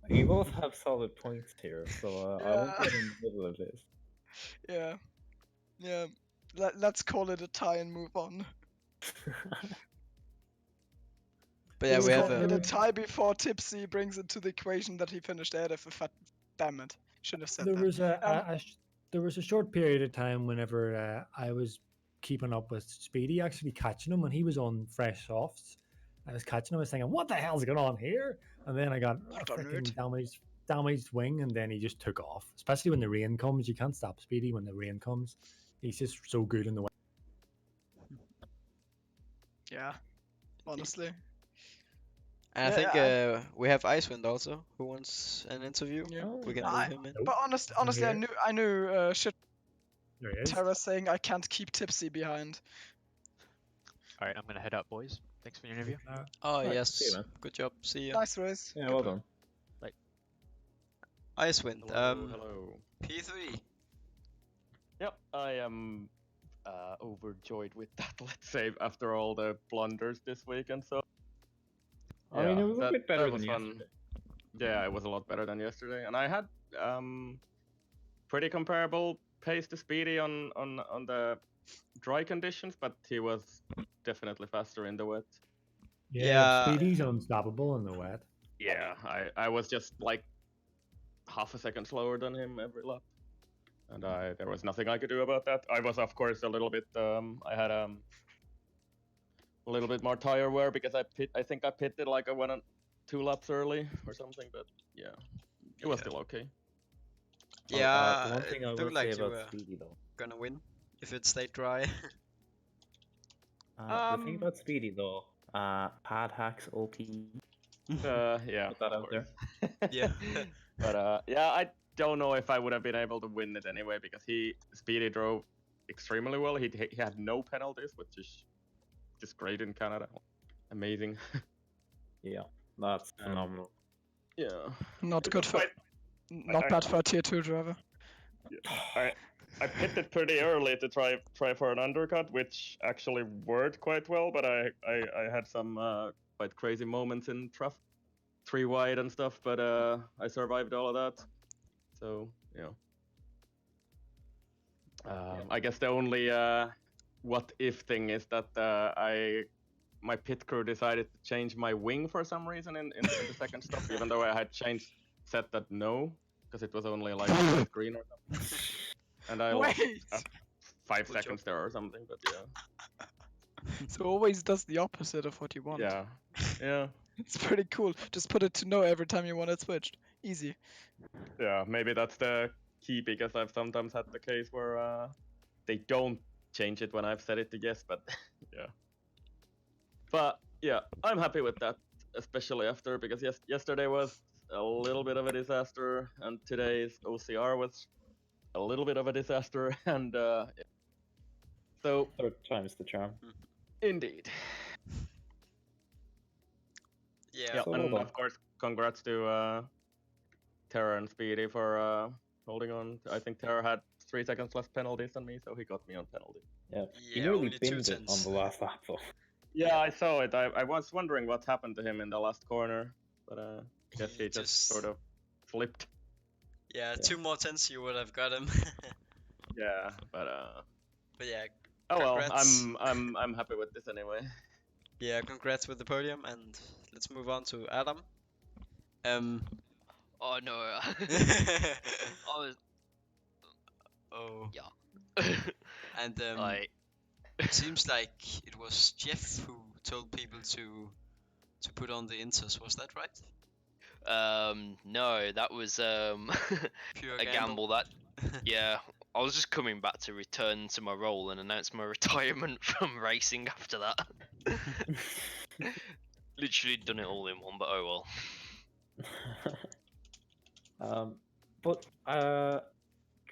You both have solid points here, so I won't Yeah. get in the middle of this. Yeah. Yeah. Let's call it a tie and move on. But yeah, Let's we have call it a a tie before Tipsy brings it to the equation that he finished ahead of. Damn it. Shouldn't have said There that. was Um, there was a short period of time whenever I was keeping up with Speedy, actually catching him when he was on fresh softs. I was catching him. I was thinking, "What the hell's going on here?" And then I got a What on freaking earth? damaged wing, and then he just took off. Especially when the rain comes, you can't stop Speedy when the rain comes. He's just so good in the way. Yeah. Honestly. and I Yeah, think yeah, we have Icewind also, who wants an interview. Yeah. Oh, We can I- move him in. Nope. But honestly, here. I knew shit. There he is. Tara saying I can't keep Tipsy behind. All right, I'm gonna head out, boys. Thanks for the interview. Oh Right, yes, see you, man. good job. See ya. Nice race. Yeah, well done. Icewind. Hello. P3. Yep, I am overjoyed with that, let's say, after all the blunders this week and so. I mean, it was a that- bit better that than was fun. yesterday. Yeah, it was a lot better than yesterday, and I had pretty comparable pace to Speedy on the dry conditions, but he was definitely faster in the wet. Yeah. Speedy's unstoppable in the wet. Yeah, I was just like half a second slower than him every lap, and there was nothing I could do about that. I was, of course, a little bit. I had a little bit more tire wear because I think I pitted like I went on 2 laps early or something, but yeah, it was Yeah. still okay. Well, Yeah, one thing I it will looked say like you about were Speedy though. gonna win if it stayed dry. The thing about Speedy though, pad hacks OP. Yeah, Put that of out there. course. Yeah. But yeah, I don't know if I would have been able to win it anyway because Speedy drove extremely well. He had no penalties, which is just great in Canada. Amazing. Yeah, that's phenomenal. Yeah. Not It good was for. quite- Not I- bad for a tier 2 driver. I pitted pretty early to try for an undercut, which actually worked quite well. But I had some quite crazy moments in traffic, 3 wide and stuff. But I survived all of that. So yeah. I guess the only what if thing is that my pit crew decided to change my wing for some reason in the second stop, even though I had set that no, because it was only like light green or something. And I lost Wait! 5 Good seconds there or something, but yeah. So always does the opposite of what you want. Yeah. Yeah. It's pretty cool. Just put it to no every time you want it switched. Easy. Yeah, maybe that's the key because I've sometimes had the case where they don't change it when I've set it to yes, but yeah. But yeah, I'm happy with that, especially after because yesterday was a little bit of a disaster, and today's OCR was a little bit of a disaster, and so Third time's the charm. indeed. Yeah. So and well done. of course, congrats to Terra and Speedy for holding on. I think Terra had 3 seconds less penalties than me, so he got me on penalty. Yeah, he Yeah, nearly only 2 binned it on tenths. the last lap though. Yeah, I saw it. I was wondering what happened to him in the last corner, but guess he just sort of flipped. Yeah, Yeah. 2 more tenths you would have got him. Yeah, but But yeah, oh well. Congrats. I'm happy with this anyway. yeah, congrats with the podium, and let's move on to Adam. Oh no. I was Oh, yeah. and I it seems like it was Jeff who told people to put on the inters. Was that right? no, that was Pure a gamble that yeah. I was just coming back to return to my role and announce my retirement from racing after that. Literally done it all in one, but oh well. But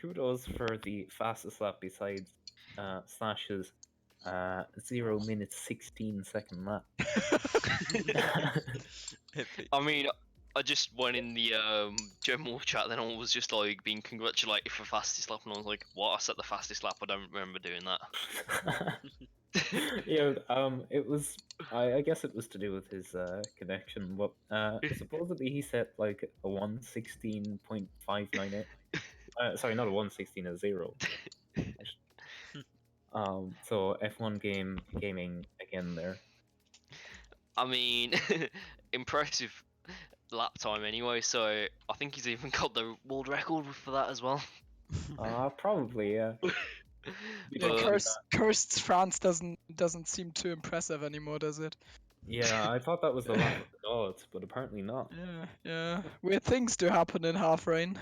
kudos for the fastest lap besides Slash's 0 minutes 16 second lap. Epic. I mean, I just went in the general chat, then I was just like being congratulated for fastest lap, and I was like, "What? I set the fastest lap? I don't remember doing that." Yeah, it was. I guess it was to do with his connection. But supposedly he set like a 116.598. Sorry, not a 116, a 0. So F1 gaming again there. I mean, impressive lap time anyway. So I think he's even got the world record for that as well. Probably, yeah. Yeah, But- cursed France doesn't seem too impressive anymore, does it? Yeah, I thought that was the lap of the gods, but apparently not. Yeah. Weird things do happen in half rain.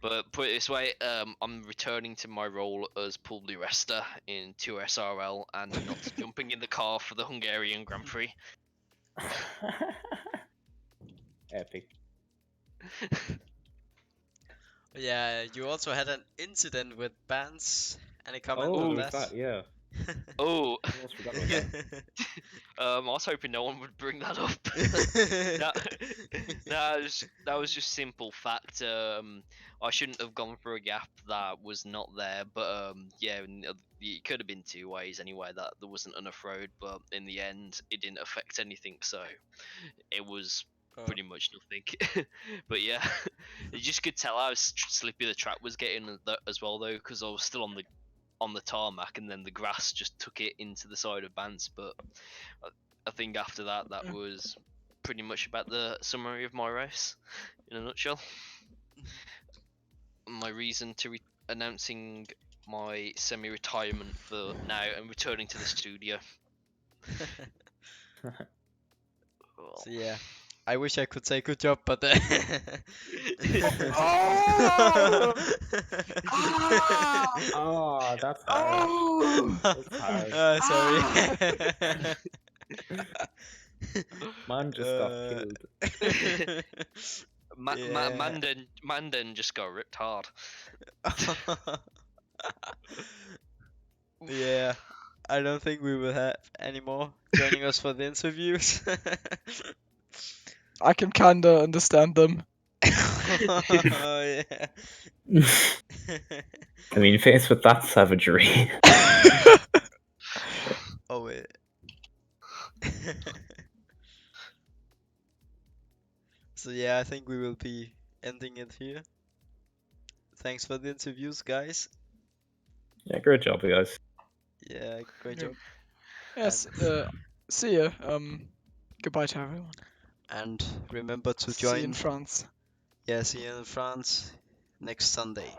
But put it this way, I'm returning to my role as Publi Resta in 2SRL and not jumping in the car for the Hungarian Grand Prix. Epic. Yeah, you also had an incident with bands. Any comment Oh, on there's that? that, yeah. Oh, Almost forgot about that. I was hoping no one would bring that up. That was just simple fact. I shouldn't have gone for a gap that was not there, but yeah, it could have been two ways anyway. That there wasn't enough road, but in the end, it didn't affect anything, so it was pretty much nothing. But yeah, you just could tell how slippy the track was getting as well, though, because I was still on the tarmac, and then the grass just took it into the side of Bance. But I think after that, that was pretty much about the summary of my race in a nutshell. My reason to announcing my semi-retirement for now and returning to the studio. So yeah, I wish I could say good job, but Oh, that's hard. That's hard. Sorry. Man just got killed. Yeah. Mandan just got ripped hard. Yeah, I don't think we will have any more joining us for the interviews. I can kinda understand them. Oh yeah. I mean, faced with that savagery. Oh wait. So yeah, I think we will be ending it here. Thanks for the interviews, guys. Yeah, great job, you guys. Yeah, great Yeah. job. Yes. And, See ya. Goodbye to everyone. and remember to See you in join. France. Yeah, see you in France next Sunday.